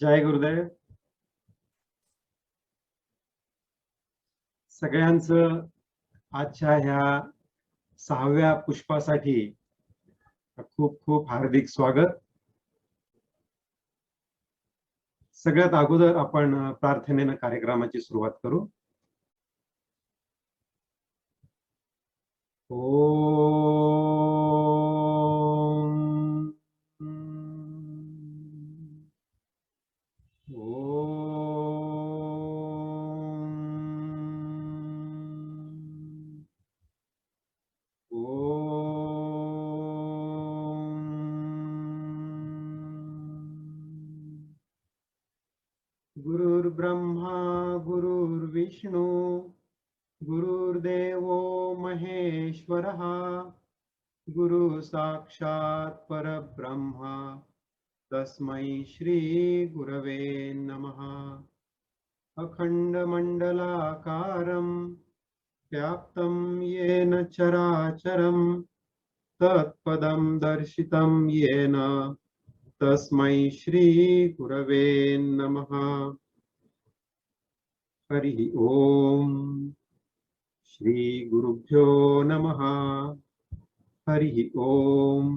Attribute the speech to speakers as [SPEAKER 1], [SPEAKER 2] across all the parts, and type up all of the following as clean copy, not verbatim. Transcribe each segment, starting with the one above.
[SPEAKER 1] जय गुरुदेव. सगळ्यांचं आजच्या ह्या 6व्या पुष्पासाठी खूप खूप हार्दिक स्वागत. सगळ्यात अगोदर आपण प्रार्थनेने कार्यक्रमाची सुरुवात करू. गुरुर्ब्रह्मा गुरुर्विष्णू गुरुर्देवो महेश्वरः गुरु साक्षात् परब्रह्म तस्मै श्री गुरवे नमः. अखंडमंडलाकारं व्याप्तं येन चराचरं तत्पदं दर्शितं येन तस्मै श्री गुरवे नमः. हरि ओम. श्री गुरुभ्यो नमः. हरि ओम.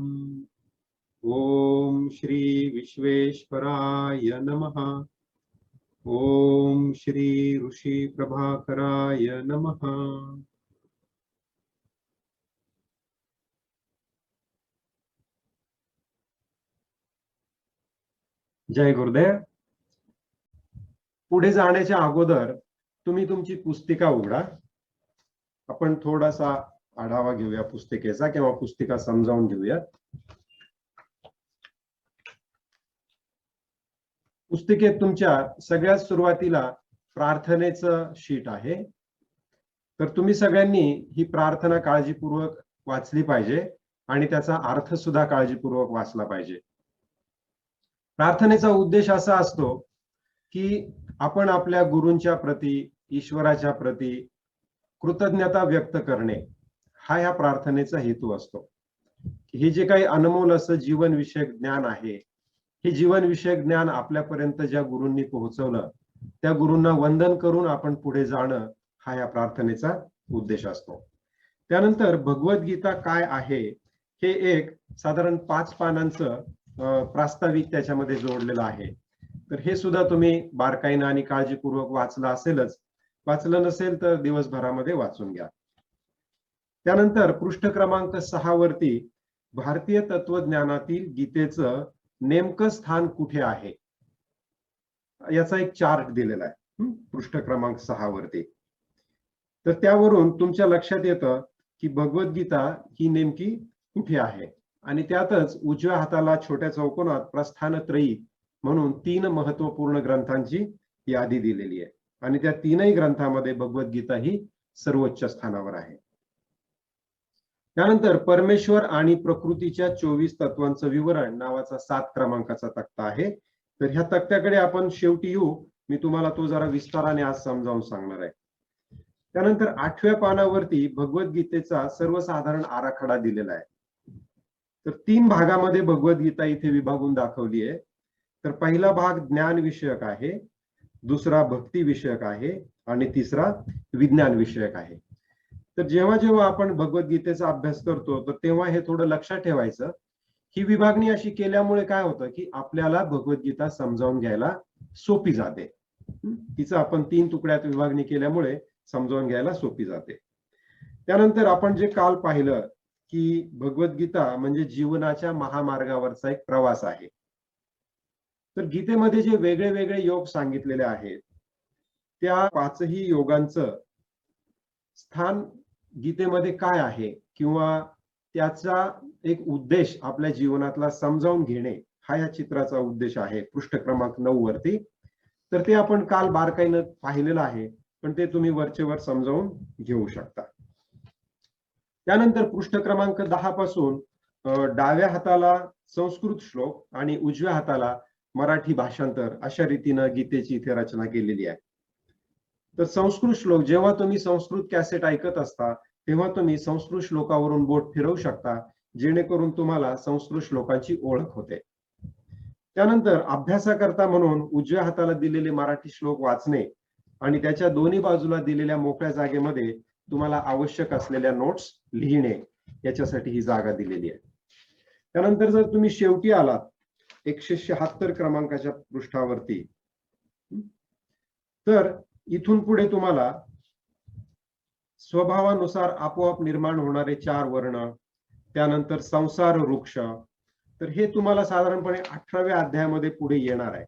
[SPEAKER 1] ओम श्री विश्वेश्वराय नमः. ओम श्री ऋषि प्रभाकराय नमः. जय गुरुदेव. पुढे जाण्याच्या अगोदर तुम्ही तुमची पुस्तिका उघडा. आपण थोडासा आढावा घेऊया पुस्तिकेचा किंवा पुस्तिका समजावून घेऊया. पुस्तिकेत तुमच्या सगळ्यात सुरुवातीला प्रार्थनेचं शीट आहे. तर तुम्ही सगळ्यांनी ही प्रार्थना काळजीपूर्वक वाचली पाहिजे आणि त्याचा अर्थ सुद्धा काळजीपूर्वक वाचला पाहिजे. प्रार्थनेचा उद्देश असा असतो की आपण आपल्या गुरूंच्या प्रती, ईश्वराच्या प्रती कृतज्ञता व्यक्त करणे हा या प्रार्थनेचा हेतू असतो. हे जे काही अनमोल असं जीवनविषयक ज्ञान आहे, हे जीवनविषयक ज्ञान आपल्यापर्यंत ज्या गुरूंनी पोहोचवलं त्या गुरूंना वंदन करून आपण पुढे जाणं हा या प्रार्थनेचा उद्देश असतो. त्यानंतर भगवद्गीता काय आहे हे एक साधारण 5 पानांचं प्रास्ताविक त्याच्यामध्ये जोडलेलं आहे. तर हे सुद्धा तुम्ही बारकाईनं आणि काळजीपूर्वक वाचलं असेलच. वाचलं नसेल तर दिवसभरामध्ये वाचून घ्या. त्यानंतर पृष्ठ क्रमांक 6 वरती भारतीय तत्वज्ञानातील गीतेचं नेमकं स्थान कुठे आहे याचा एक चार्ट दिलेला आहे पृष्ठ क्रमांक 6 वरती. तर त्यावरून तुमच्या लक्षात येतं की भगवद्गीता ही नेमकी कुठे आहे. आणि त्यातच उजव्या हाताला छोट्या चौकोनात प्रस्थानत्रयी म्हणून 3 महत्वपूर्ण ग्रंथांची यादी दिलेली आहे आणि त्या 3ही ग्रंथांमध्ये भगवद्गीता ही सर्वोच्च स्थानावर आहे. त्यानंतर परमेश्वर आणि प्रकृतीच्या 24 तत्वांचं विवरण नावाचा 7 क्रमांकाचा तक्ता आहे. तर ह्या तक्त्याकडे आपण शेवटी येऊ. मी तुम्हाला तो जरा विस्ताराने आज समजावून सांगणार आहे. त्यानंतर 8व्या पानावरती भगवद्गीतेचा सर्वसाधारण आराखडा दिलेला आहे. तर 3 भागामध्ये भगवद्गीता इथे विभागून दाखवली आहे. तर पहिला भाग ज्ञान विषयक आहे, दुसरा भक्ती विषयक आहे आणि तिसरा विज्ञान विषयक आहे. तर जेव्हा जेव्हा आपण भगवद्गीतेचा अभ्यास करतो तर तेव्हा हे थोडं लक्षात ठेवायचं. ही विभागणी अशी केल्यामुळे काय होतं की आपल्याला भगवद्गीता समजावून घ्यायला सोपी जाते. तिचं आपण 3 तुकड्यात विभागणी केल्यामुळे समजावून घ्यायला सोपी जाते. त्यानंतर आपण जे काल पाहिलं की भगवद्गीता म्हणजे जीवनाच्या महामार्गावरचा एक प्रवास आहे. तर गीतेमध्ये जे वेगळे वेगळे योग सांगितलेले आहेत त्या 5ही योगांचं स्थान गीतेमध्ये काय आहे किंवा त्याचा एक उद्देश आपल्या जीवनातला समजावून घेणे हा या चित्राचा उद्देश आहे पृष्ठ क्रमांक 9 वरती. तर ते आपण काल बारकाईनं पाहिलेलं आहे, पण ते तुम्ही वरचेवर समजावून घेऊ शकता. त्यानंतर पृष्ठ क्रमांक 10 पासून डाव्या हाताला संस्कृत श्लोक आणि उजव्या हाताला मराठी भाषांतर अशा रीतीनं गीतेची इथे रचना केलेली आहे. तर संस्कृत श्लोक, जेव्हा तुम्ही संस्कृत कॅसेट ऐकत असता तेव्हा तुम्ही संस्कृत श्लोकावरून बोट फिरवू शकता जेणेकरून तुम्हाला संस्कृत श्लोकांची ओळख होते. त्यानंतर अभ्यासाकरता म्हणून उजव्या हाताला दिलेले मराठी श्लोक वाचणे आणि त्याच्या दोन्ही बाजूला दिलेल्या मोकळ्या जागेमध्ये तुम्हाला आवश्यक असलेल्या नोट्स लिहिणे, याच्यासाठी ही जागा दिलेली आहे. त्यानंतर जर तुम्ही शेवटी आलात 176 क्रमांकाच्या पृष्ठावरती, तर इथून पुढे तुम्हाला स्वभावानुसार आपोआप निर्माण होणारे 4 वर्ण, त्यानंतर संसार वृक्ष, तर हे तुम्हाला साधारणपणे 18व्या अध्यायामध्ये पुढे येणार आहे.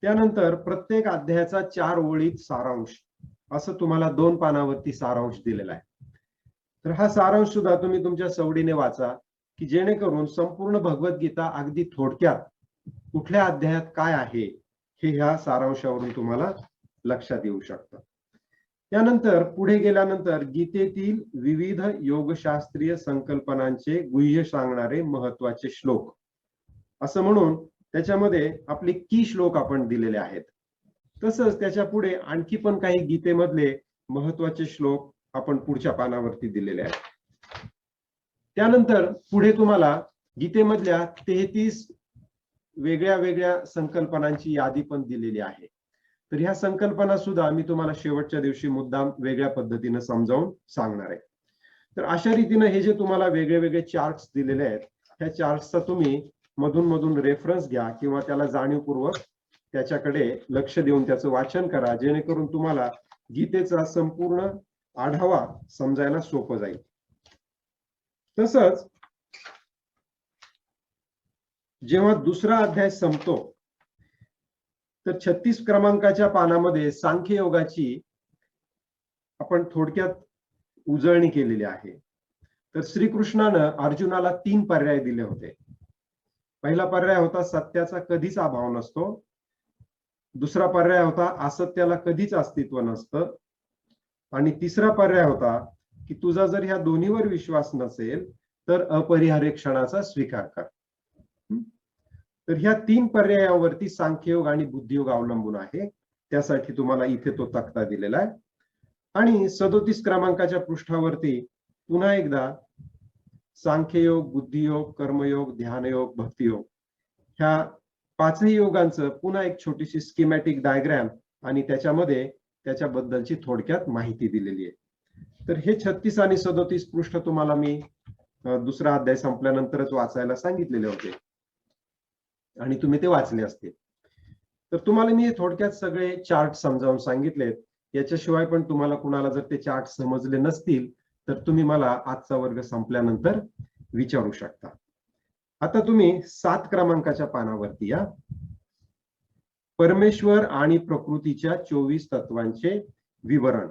[SPEAKER 1] त्यानंतर प्रत्येक अध्यायाचा 4 ओळीत सारांश, असं तुम्हाला 2 पानावरती सारांश दिलेला आहे. तर हा सारांश सुद्धा तुम्ही तुमच्या सवडीने वाचा, की जेणेकरून संपूर्ण भगवद्गीता अगदी थोडक्यात कुठल्या अध्यायात काय आहे हे ह्या सारांशावरून तुम्हाला लक्षात येऊ शकतं. त्यानंतर पुढे गेल्यानंतर गीतेतील विविध योगशास्त्रीय संकल्पनांचे गुह्य सांगणारे महत्वाचे श्लोक, असं म्हणून त्याच्यामध्ये आपले की श्लोक आपण दिलेले आहेत. तसंच त्याच्या पुढे आणखी पण काही गीतेमधले महत्वाचे श्लोक आपण पुढच्या पानावरती दिलेले आहेत. त्यानंतर पुढे तुम्हाला गीतेमधल्या 33 वेगळ्या वेगळ्या संकल्पनांची यादी पण दिलेली आहे. तर ह्या संकल्पना सुद्धा मी तुम्हाला शेवटच्या दिवशी मुद्दाम वेगळ्या पद्धतीने समजावून सांगणार आहे. तर अशा रीतीने हे जे तुम्हाला वेगळे वेगळे चार्ट्स दिलेले आहेत, ह्या चार्ट्सचा तुम्ही मधून मधून रेफरन्स घ्या किंवा त्याला जाणीवपूर्वक त्याच्याकडे लक्ष देऊन त्याचं वाचन करा, जेणेकरून तुम्हाला गीतेचा संपूर्ण आढावा समजायला सोपं जाईल. तसंच जेव्हा दुसरा अध्याय संपतो, तर 36 क्रमांकाच्या पानामध्ये सांख्ययोगाची आपण थोडक्यात उजळणी केलेली आहे. तर श्रीकृष्णानं अर्जुनाला 3 पर्याय दिले होते. पहिला पर्याय होता सत्याचा कधीच अभाव नसतो, दुसरा पर्याय होता असत्याला कधीच अस्तित्व नसतं, आणि तिसरा पर्याय होता की तुझा जर ह्या दोन्हीवर विश्वास नसेल तर अपरिहार्य क्षणाचा स्वीकार कर. तर ह्या 3 पर्यायावरती सांख्ययोग आणि बुद्धियोग अवलंबून आहे. त्यासाठी तुम्हाला इथे तो तक्ता दिलेला आहे. आणि 37 क्रमांकाच्या पृष्ठावरती पुन्हा एकदा सांख्ययोग, बुद्धियोग, कर्मयोग, ध्यानयोग, भक्तियोग ह्या 5ही योगांचं पुन्हा एक छोटीशी स्कीमॅटिक डायग्राम आणि त्याच्यामध्ये त्याच्याबद्दलची थोडक्यात माहिती दिलेली आहे. तर हे 36 आणि 37 पृष्ठ तुम्हाला मी दुसरा अध्याय संपल्यानंतरच वाचायला सांगितलेले होते आणि तुम्ही ते वाचले असतील. तर तुम्हाला मी थोडक्यात सगळे चार्ट समजावून सांगितलेत. याच्याशिवाय पण तुम्हाला कुणाला जर ते चार्ट समजले नसतील तर तुम्ही मला आजचा वर्ग संपल्यानंतर विचारू शकता. आता तुम्ही 7 क्रमांकाच्या पानावरती या. परमेश्वर आणि प्रकृतीच्या 24 तत्वांचे विवरण,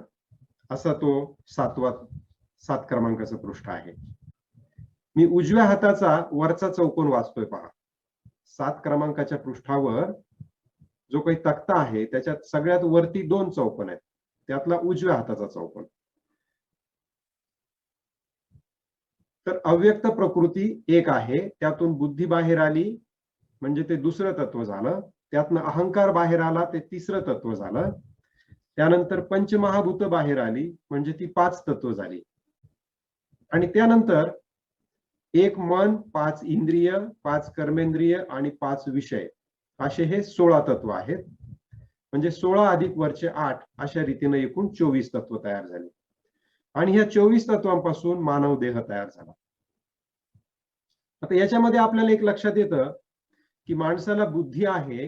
[SPEAKER 1] असा तो 7 क्रमांकाचा पृष्ठ आहे. मी उजव्या हाताचा वरचा चौकोन वाचतोय पहा. 7 क्रमांकाच्या पृष्ठावर जो काही तक्ता आहे त्याच्यात सगळ्यात वरती 2 चौकोन आहेत, त्यातला उजव्या हाताचा चौकोन. तर अव्यक्त प्रकृती एक आहे, त्यातून बुद्धी बाहेर आली म्हणजे ते दुसरं तत्व झालं. त्यातनं अहंकार बाहेर आला, ते तिसरं तत्व झालं. त्यानंतर पंचमहाभूत बाहेर आली म्हणजे ती 5 तत्व झाली. आणि त्यानंतर एक मन, 5 इंद्रिय, 5 कर्मेंद्रिय आणि 5 विषय, असे हे 16 तत्व आहेत. म्हणजे 16 अधिक वरचे 8 अशा रीतीने एकूण 24 तत्व तयार झाले. आणि ह्या 24 तत्वांपासून मानव देह तयार झाला. आता याच्यामध्ये आपल्याला एक लक्षात येतं की माणसाला बुद्धी आहे,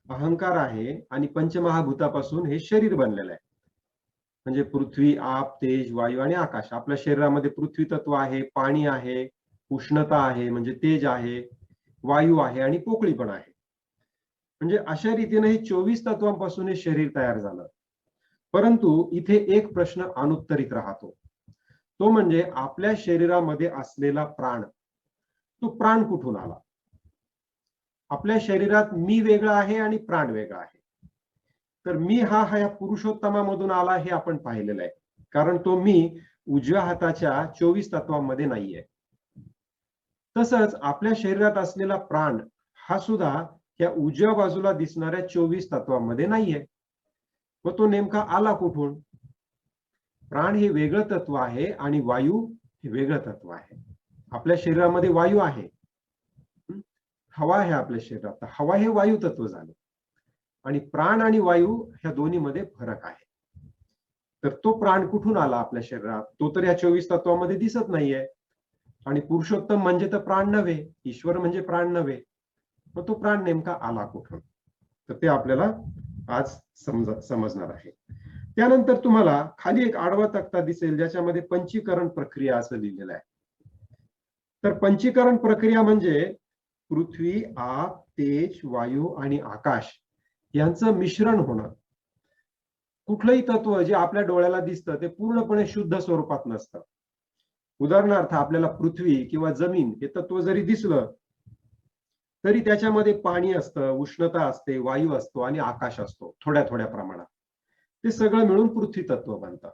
[SPEAKER 1] अहंकार आहे आणि पंचमहाभूतापासून हे शरीर बनलेलं आहे. म्हणजे पृथ्वी, आप, तेज, वायू आणि आकाश. आपल्या शरीरामध्ये पृथ्वी तत्व आहे, पाणी आहे, उष्णता आहे म्हणजे तेज आहे, वायू आहे आणि पोकळी पण आहे. म्हणजे अशा रीतीने हे 24 तत्वांपासून हे शरीर तयार झालं. परंतु इथे एक प्रश्न अनुत्तरित राहतो, तो म्हणजे आपल्या शरीरामध्ये असलेला प्राण, तो प्राण कुठून आला? आपल्या शरीरात मी वेगळा आहे आणि प्राण वेगळा आहे. तर मी हा या पुरुषोत्तमामधून आला हे आपण पाहिलेलं आहे, कारण तो मी उजव्या हाताच्या 24 तत्वांमध्ये नाहीये. तसंच आपल्या शरीरात असलेला प्राण हा सुद्धा या उजव्या बाजूला दिसणाऱ्या 24 तत्वांमध्ये नाहीये. मग तो नेमका आला कुठून? प्राण हे वेगळं तत्व आहे आणि वायू हे वेगळं तत्व आहे. आपल्या शरीरामध्ये वायू आहे, हवा आहे आपल्या शरीरात, तर हवा हे वायू तत्व झालं आणि प्राण आणि वायू ह्या दोन्हीमध्ये फरक आहे. तर तो प्राण कुठून आला आपल्या शरीरात, तो तर या 24 तत्वामध्ये दिसत नाहीये. आणि पुरुषोत्तम म्हणजे तर प्राण नव्हे, ईश्वर म्हणजे प्राण नव्हे, मग तो प्राण नेमका आला कुठून, तर ते आपल्याला आज समजणार आहे. त्यानंतर तुम्हाला खाली एक आडवा तक्ता दिसेल ज्याच्यामध्ये पंचीकरण प्रक्रिया असं लिहिलेलं आहे. तर पंचीकरण प्रक्रिया म्हणजे पृथ्वी, आप, तेज, वायू आणि आकाश यांचं मिश्रण होणं. कुठलंही तत्व जे आपल्या डोळ्याला दिसतं ते पूर्णपणे शुद्ध स्वरूपात नसतं. उदाहरणार्थ आपल्याला पृथ्वी किंवा जमीन हे तत्व जरी दिसलं तरी त्याच्यामध्ये पाणी असतं, उष्णता असते, वायू असतो आणि आकाश असतो थोड्या थोड्या प्रमाणात. ते सगळं मिळून पृथ्वी तत्व बनतं.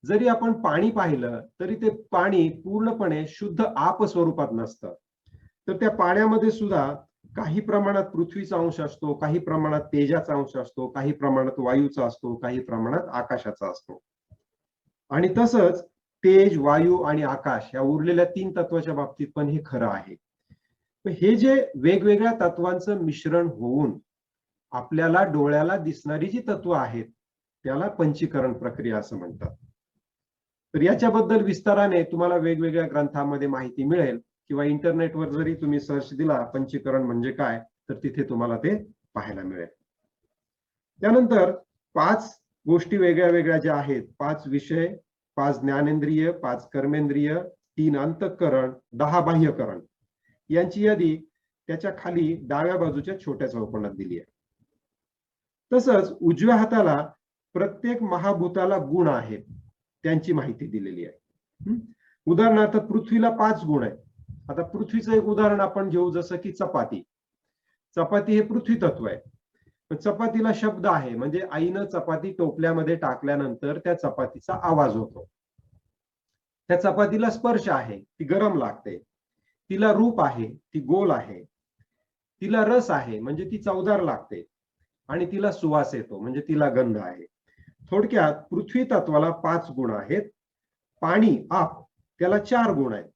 [SPEAKER 1] जरी आपण पाणी पाहिलं तरी ते पाणी पूर्णपणे शुद्ध आप स्वरूपात नसतं. तर त्या पाण्यामध्ये सुद्धा काही प्रमाणात पृथ्वीचा अंश असतो, काही प्रमाणात तेजाचा अंश असतो, काही प्रमाणात वायूचा असतो, काही प्रमाणात आकाशाचा असतो. आणि तसंच तेज, वायू आणि आकाश या उरलेल्या 3 तत्वाच्या बाबतीत पण हे खरं आहे. हे जे वेगवेगळ्या तत्वांचं मिश्रण होऊन आपल्याला डोळ्याला दिसणारी जी तत्व आहेत त्याला पंचीकरण प्रक्रिया असं म्हणतात. तर याच्याबद्दल विस्ताराने तुम्हाला वेगवेगळ्या ग्रंथांमध्ये माहिती मिळेल किंवा इंटरनेटवर जरी तुम्ही सर्च दिला पंचीकरण म्हणजे काय, तर तिथे तुम्हाला ते पाहायला मिळेल. त्यानंतर 5 गोष्टी वेगळ्या वेगळ्या ज्या आहेत, 5 विषय, 5 ज्ञानेंद्रिय, 5 कर्मेंद्रिय, 3 अंतःकरण, 10 बाह्यकरण यांची यादी त्याच्या खाली डाव्या बाजूच्या छोट्या चौकोनात दिली आहे. तसंच उजव्या हाताला प्रत्येक महाभूताला गुण आहेत त्यांची माहिती दिलेली आहे. उदाहरणार्थ पृथ्वीला 5 गुण आहेत. आता पृथ्वीचं एक उदाहरण आपण घेऊ, जसं की चपाती. चपाती हे पृथ्वी तत्व आहे. पण चपातीला शब्द आहे, म्हणजे आईनं चपाती टोपल्यामध्ये टाकल्यानंतर त्या चपातीचा आवाज होतो. त्या चपातीला स्पर्श आहे, ती गरम लागते. तिला रूप आहे, ती गोल आहे. तिला रस आहे म्हणजे ती चवदार लागते आणि तिला सुवास येतो म्हणजे तिला गंध आहे. थोडक्यात पृथ्वी तत्वाला 5 गुण आहेत. पाणी, आप, त्याला 4 गुण आहेत.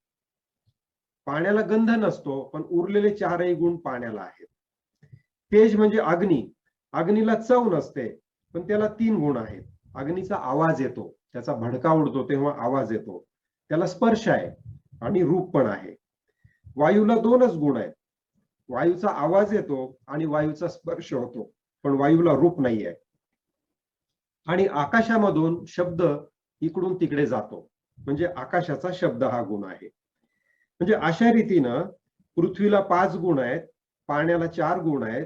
[SPEAKER 1] पाण्याला गंध नसतो पण उरलेले 4ही गुण पाण्याला आहेत. तेज म्हणजे अग्नी, अग्नीला चव नसते पण त्याला 3 गुण आहेत. अग्नीचा आवाज येतो, त्याचा भडका उडतो तेव्हा आवाज येतो. त्याला स्पर्श आहे आणि रूप पण आहे. वायूला 2च गुण आहेत. वायूचा आवाज येतो आणि वायूचा स्पर्श होतो पण वायूला रूप नाहीये. आणि आकाशामधून शब्द इकडून तिकडे जातो म्हणजे आकाशाचा शब्द हा गुण आहे. म्हणजे अशा रीतीनं पृथ्वीला 5 गुण आहेत, पाण्याला 4 गुण आहेत,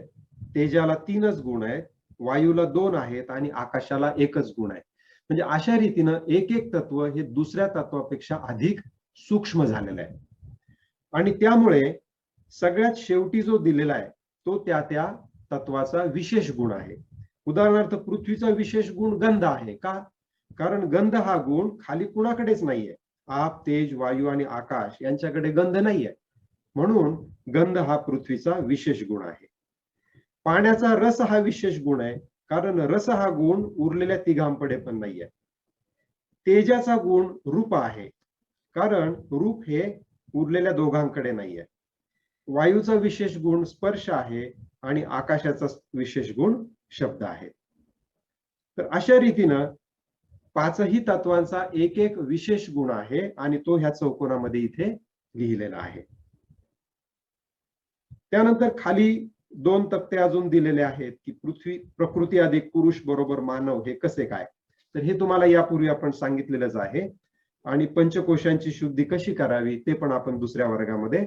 [SPEAKER 1] तेजाला 3च गुण आहेत, वायूला 2 आहेत आणि आकाशाला 1च गुण आहे. म्हणजे अशा रीतीनं एक एक तत्व हे दुसऱ्या तत्वापेक्षा अधिक सूक्ष्म झालेलं आहे. आणि त्यामुळे सगळ्यात शेवटी जो दिलेला आहे तो त्या त्या तत्वाचा विशेष गुण आहे. उदाहरणार्थ पृथ्वीचा विशेष गुण गंध आहे. का? कारण गंध हा गुण खाली कुणाकडेच नाहीये. आप, तेज, वायू आणि आकाश यांच्याकडे गंध नाहीये, म्हणून गंध हा पृथ्वीचा विशेष गुण आहे. पाण्याचा रस हा विशेष गुण आहे, कारण रस हा गुण उरलेल्या तिघांकडे पण नाहीये. तेजाचा गुण रूप आहे, कारण रूप हे उरलेल्या दोघांकडे नाहीये. वायूचा विशेष गुण स्पर्श आहे आणि आकाशाचा विशेष गुण शब्द आहे. तर अशा रीतीनं 5ही तत्वांचा एक एक विशेष गुण आहे आणि तो ह्या चौकोनामध्ये इथे लिहिलेला आहे. त्यानंतर खाली 2 तक्ते अजून दिलेले आहेत की पृथ्वी, प्रकृती अधिक पुरुष बरोबर मानव हे कसे काय. तर हे तुम्हाला यापूर्वी आपण सांगितलेलंच आहे. आणि पंचकोशांची शुद्धी कशी करावी ते पण आपण दुसऱ्या वर्गामध्ये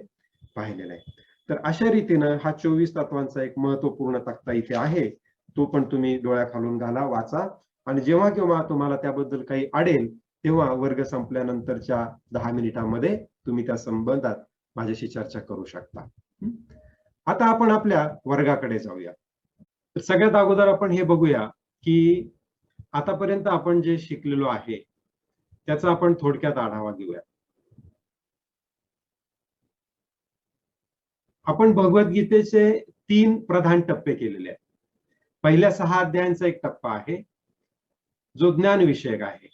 [SPEAKER 1] पाहिलेलं आहे. तर अशा रीतीनं हा 24 तत्वांचा एक महत्वपूर्ण तक्ता इथे आहे. तो पण तुम्ही डोळ्याखालून घाला, वाचा आणि जेव्हा केव्हा तुम्हाला त्याबद्दल काही अडेल तेव्हा वर्ग संपल्यानंतरच्या 10 मिनिटांमध्ये तुम्ही त्या संबंधात माझ्याशी चर्चा करू शकता. आता आपण आपल्या वर्गाकडे जाऊया. तर सगळ्यात अगोदर आपण हे बघूया की आतापर्यंत आपण जे शिकलेलो आहे त्याचा आपण थोडक्यात आढावा घेऊया. आपण भगवद्गीतेचे 3 प्रधान टप्पे केलेले आहेत. पहिल्या 6 अध्यायांचा एक टप्पा आहे जो ज्ञान विषयक आहे.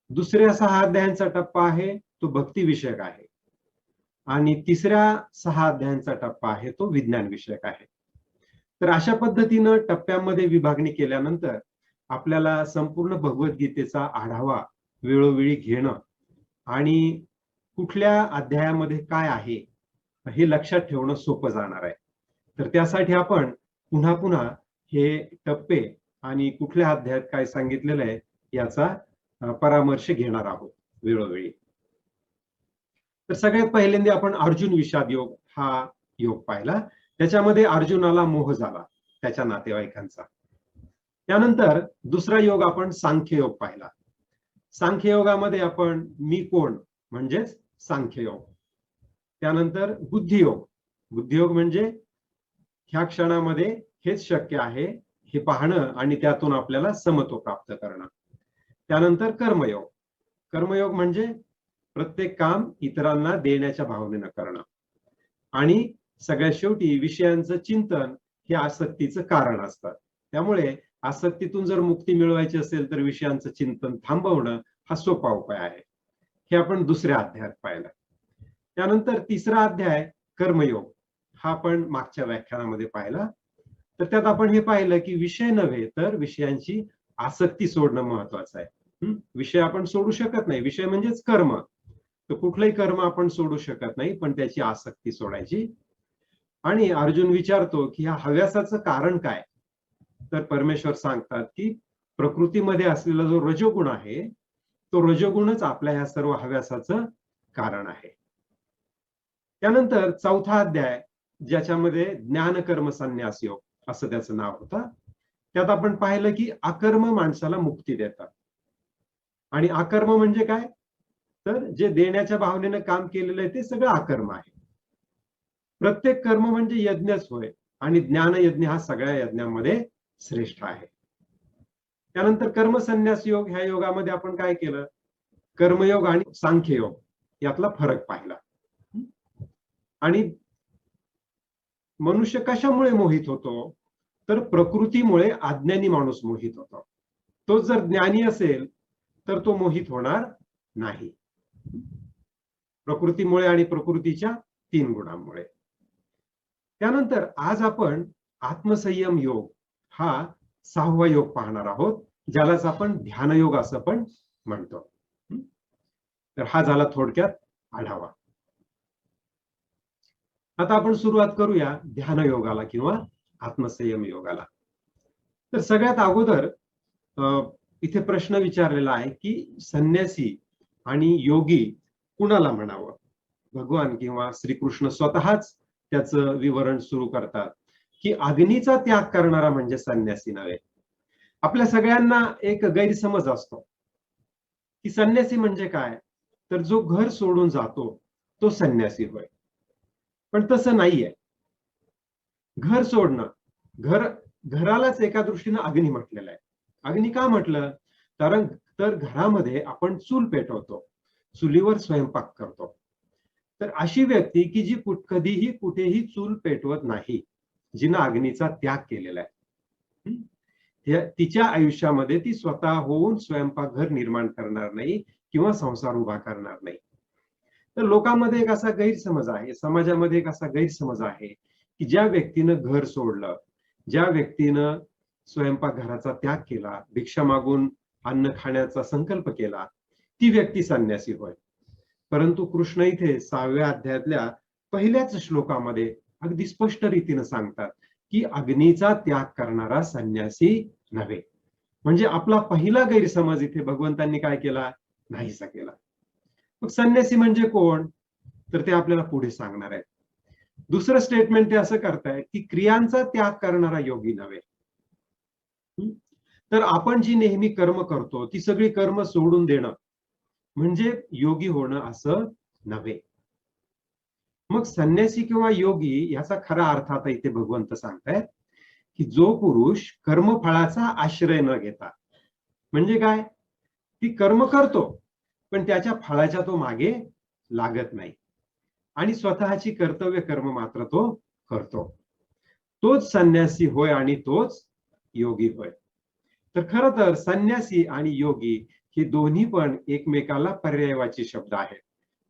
[SPEAKER 1] दुसऱ्या 6 अध्यायांचा टप्पा आहे तो भक्ती विषयक आहे. आणि तिसऱ्या 6 अध्यायांचा टप्पा आहे तो विज्ञान विषयक आहे. तर अशा पद्धतीनं टप्प्यामध्ये विभागणी केल्यानंतर आपल्याला संपूर्ण भगवद्गीतेचा आढावा वेळोवेळी घेणं आणि कुठल्या अध्यायामध्ये काय आहे हे लक्षात ठेवणं सोपं जाणार आहे. तर त्यासाठी आपण पुन्हा पुन्हा हे टप्पे आणि कुठल्या अध्यायात काय सांगितलेलं आहे याचा परामर्श घेणार आहोत वेळोवेळी. तर सगळ्यात पहिल्यांदा आपण अर्जुन विषाद योग हा योग पाहिला. त्याच्यामध्ये अर्जुनाला मोह झाला त्याच्या नातेवाईकांचा. त्यानंतर दुसरा योग आपण सांख्ययोग पाहिला. सांख्ययोगामध्ये आपण मी कोण म्हणजेच सांख्ययोग. त्यानंतर बुद्धियोग. बुद्धियोग म्हणजे ह्या क्षणामध्ये हेच शक्य आहे हे पाहणं आणि त्यातून आपल्याला समत्व प्राप्त करणं. त्यानंतर कर्मयोग. कर्मयोग म्हणजे प्रत्येक काम इतरांना देण्याच्या भावनेनं करणं. आणि सगळ्यात शेवटी विषयांचं चिंतन हे आसक्तीचं कारण असतं. त्यामुळे आसक्तीतून जर मुक्ती मिळवायची असेल तर विषयांचं चिंतन थांबवणं हा सोपा उपाय आहे. हे आपण दुसऱ्या अध्यायात पाहिलं. त्यानंतर तिसरा अध्याय कर्मयोग हा आपण मागच्या व्याख्यानामध्ये पाहिला. तर त्यात आपण हे पाहिलं की विषय नव्हे तर विषयांची आसक्ती सोडणं महत्वाचं आहे. विषय आपण सोडू शकत नाही. विषय म्हणजेच कर्म. तर कुठलंही कर्म आपण सोडू शकत नाही पण त्याची आसक्ती सोडायची. आणि अर्जुन विचारतो की ह्या हव्यासाचं कारण काय. तर परमेश्वर सांगतात की प्रकृतीमध्ये असलेला जो रजोगुण आहे तो रजोगुणच आपल्या ह्या सर्व हव्यासाचं कारण आहे. त्यानंतर चौथा अध्याय ज्याच्यामध्ये ज्ञान कर्म संन्यास योग असं त्याचं नाव होतं. त्यात आपण पाहिलं की अकर्म माणसाला मुक्ती देतात. आणि अकर्म म्हणजे काय तर जे देण्याच्या भावनेनं काम केलेलं आहे ते सगळं अकर्म आहे. प्रत्येक कर्म म्हणजे यज्ञच होय आणि ज्ञान यज्ञ हा सगळ्या यज्ञांमध्ये श्रेष्ठ आहे. त्यानंतर कर्म संन्यास योग ह्या योगामध्ये आपण काय केलं कर्मयोग आणि सांख्ययोग यातला फरक पाहिला. आणि मनुष्य कशामुळे मोहित होतो तर प्रकृतीमुळे अज्ञानी माणूस मोहित होतो. तो जर ज्ञानी असेल तर तो मोहित होणार नाही. प्रकृतीमुळे आणि प्रकृतीच्या 3 गुणांमुळे. त्यानंतर आज आपण आत्मसंयम योग हा 6वा योग पाहणार आहोत ज्यालाच आपण ध्यानयोग असं पण म्हणतो. तर हा झाला थोडक्यात आढावा. आता आपण सुरुवात करूया ध्यानयोगाला किंवा आत्मसंयम योगाला. तर सगळ्यात अगोदर इथे प्रश्न विचारलेला आहे की संन्यासी आणि योगी कुणाला म्हणावं. भगवान किंवा श्रीकृष्ण स्वतःच त्याचं विवरण सुरू करतात की अग्नीचा त्याग करणारा म्हणजे संन्यासी नव्हे. आपल्या सगळ्यांना एक गैरसमज असतो की संन्यासी म्हणजे काय तर जो घर सोडून जातो तो संन्यासी होय. पण तसं नाहीये. घर सोडणं घरालाच एका दृष्टीनं अग्नी म्हटलेलं आहे. अग्नी का म्हटलं तर घरामध्ये आपण चूल पेटवतो, चुलीवर स्वयंपाक करतो. तर अशी व्यक्ती की जी कधीही कुठेही चूल पेटवत नाही जिनं अग्नीचा त्याग केलेला आहे तिच्या आयुष्यामध्ये ती स्वतः होऊन स्वयंपाकघर निर्माण करणार नाही किंवा संसार उभा करणार नाही. तर लोकांमध्ये एक असा गैरसमज आहे, समाजामध्ये एक असा गैरसमज आहे की ज्या व्यक्तीनं घर सोडलं, ज्या व्यक्तीनं स्वयंपाकघराचा त्याग केला, भिक्षा मागून अन्न खाण्याचा संकल्प केला, ती व्यक्ती संन्यासी होय. परंतु कृष्ण इथे 6व्या अध्यायातल्या पहिल्याच श्लोकामध्ये अगदी स्पष्ट रीतीने सांगतात की अग्नीचा त्याग करणारा संन्यासी नव्हे. म्हणजे आपला पहिला गैरसमज इथे भगवंतांनी काय केला नाहीसा केला. मग संन्यासी म्हणजे कोण तर ते आपल्याला पुढे सांगणार आहेत. दुसरं स्टेटमेंट ते असं करतायत की क्रियांचा त्याग करणारा योगी नव्हे. तर आपण जी नेहमी कर्म करतो ती सगळी कर्म सोडून देणं म्हणजे योगी होणं असं नव्हे. मग संन्यासी किंवा योगी याचा खरा अर्थ आता इथे भगवंत सांगतायत की जो पुरुष कर्मफळाचा आश्रय न घेता म्हणजे काय ती कर्म करतो पण त्याच्या फळाच्या तो मागे लागत नाही आणि स्वतःची कर्तव्य कर्म मात्र तो करतो, तोच संन्यासी होय आणि तोच योगी होय. तर खरं तर संन्यासी आणि योगी हे दोन्ही पण एकमेकाला पर्यायवाची शब्द आहेत.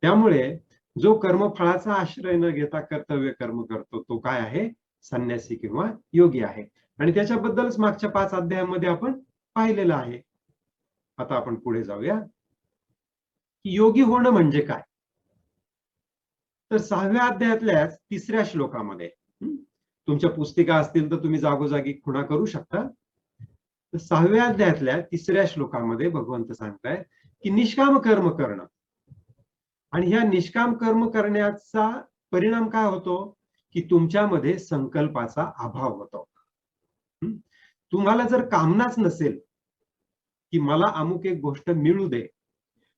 [SPEAKER 1] त्यामुळे जो कर्मफळाचा आश्रय न घेता कर्तव्य कर्म करतो तो काय आहे? संन्यासी किंवा योगी आहे. आणि त्याच्याबद्दलच मागच्या 5 अध्यायामध्ये आपण पाहिलेलं आहे. आता आपण पुढे जाऊया की योगी होणं म्हणजे काय. तर 6व्या अध्यायातल्या 3ऱ्या श्लोकामध्ये, तुमच्या पुस्तिका असतील तर तुम्ही जागोजागी खुणा करू शकता. 6व्या अध्यायातल्या 3ऱ्या श्लोकामध्ये भगवंत सांगताय की निष्काम कर्म करणं, आणि ह्या निष्काम कर्म करण्याचा परिणाम काय होतो की तुमच्यामध्ये संकल्पाचा अभाव होतो. तुम्हाला जर कामनाच नसेल की मला अमुक एक गोष्ट मिळू दे,